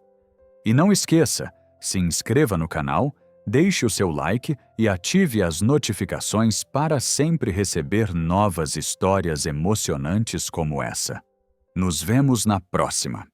E não esqueça, se inscreva no canal, deixe o seu like e ative as notificações para sempre receber novas histórias emocionantes como essa. Nos vemos na próxima!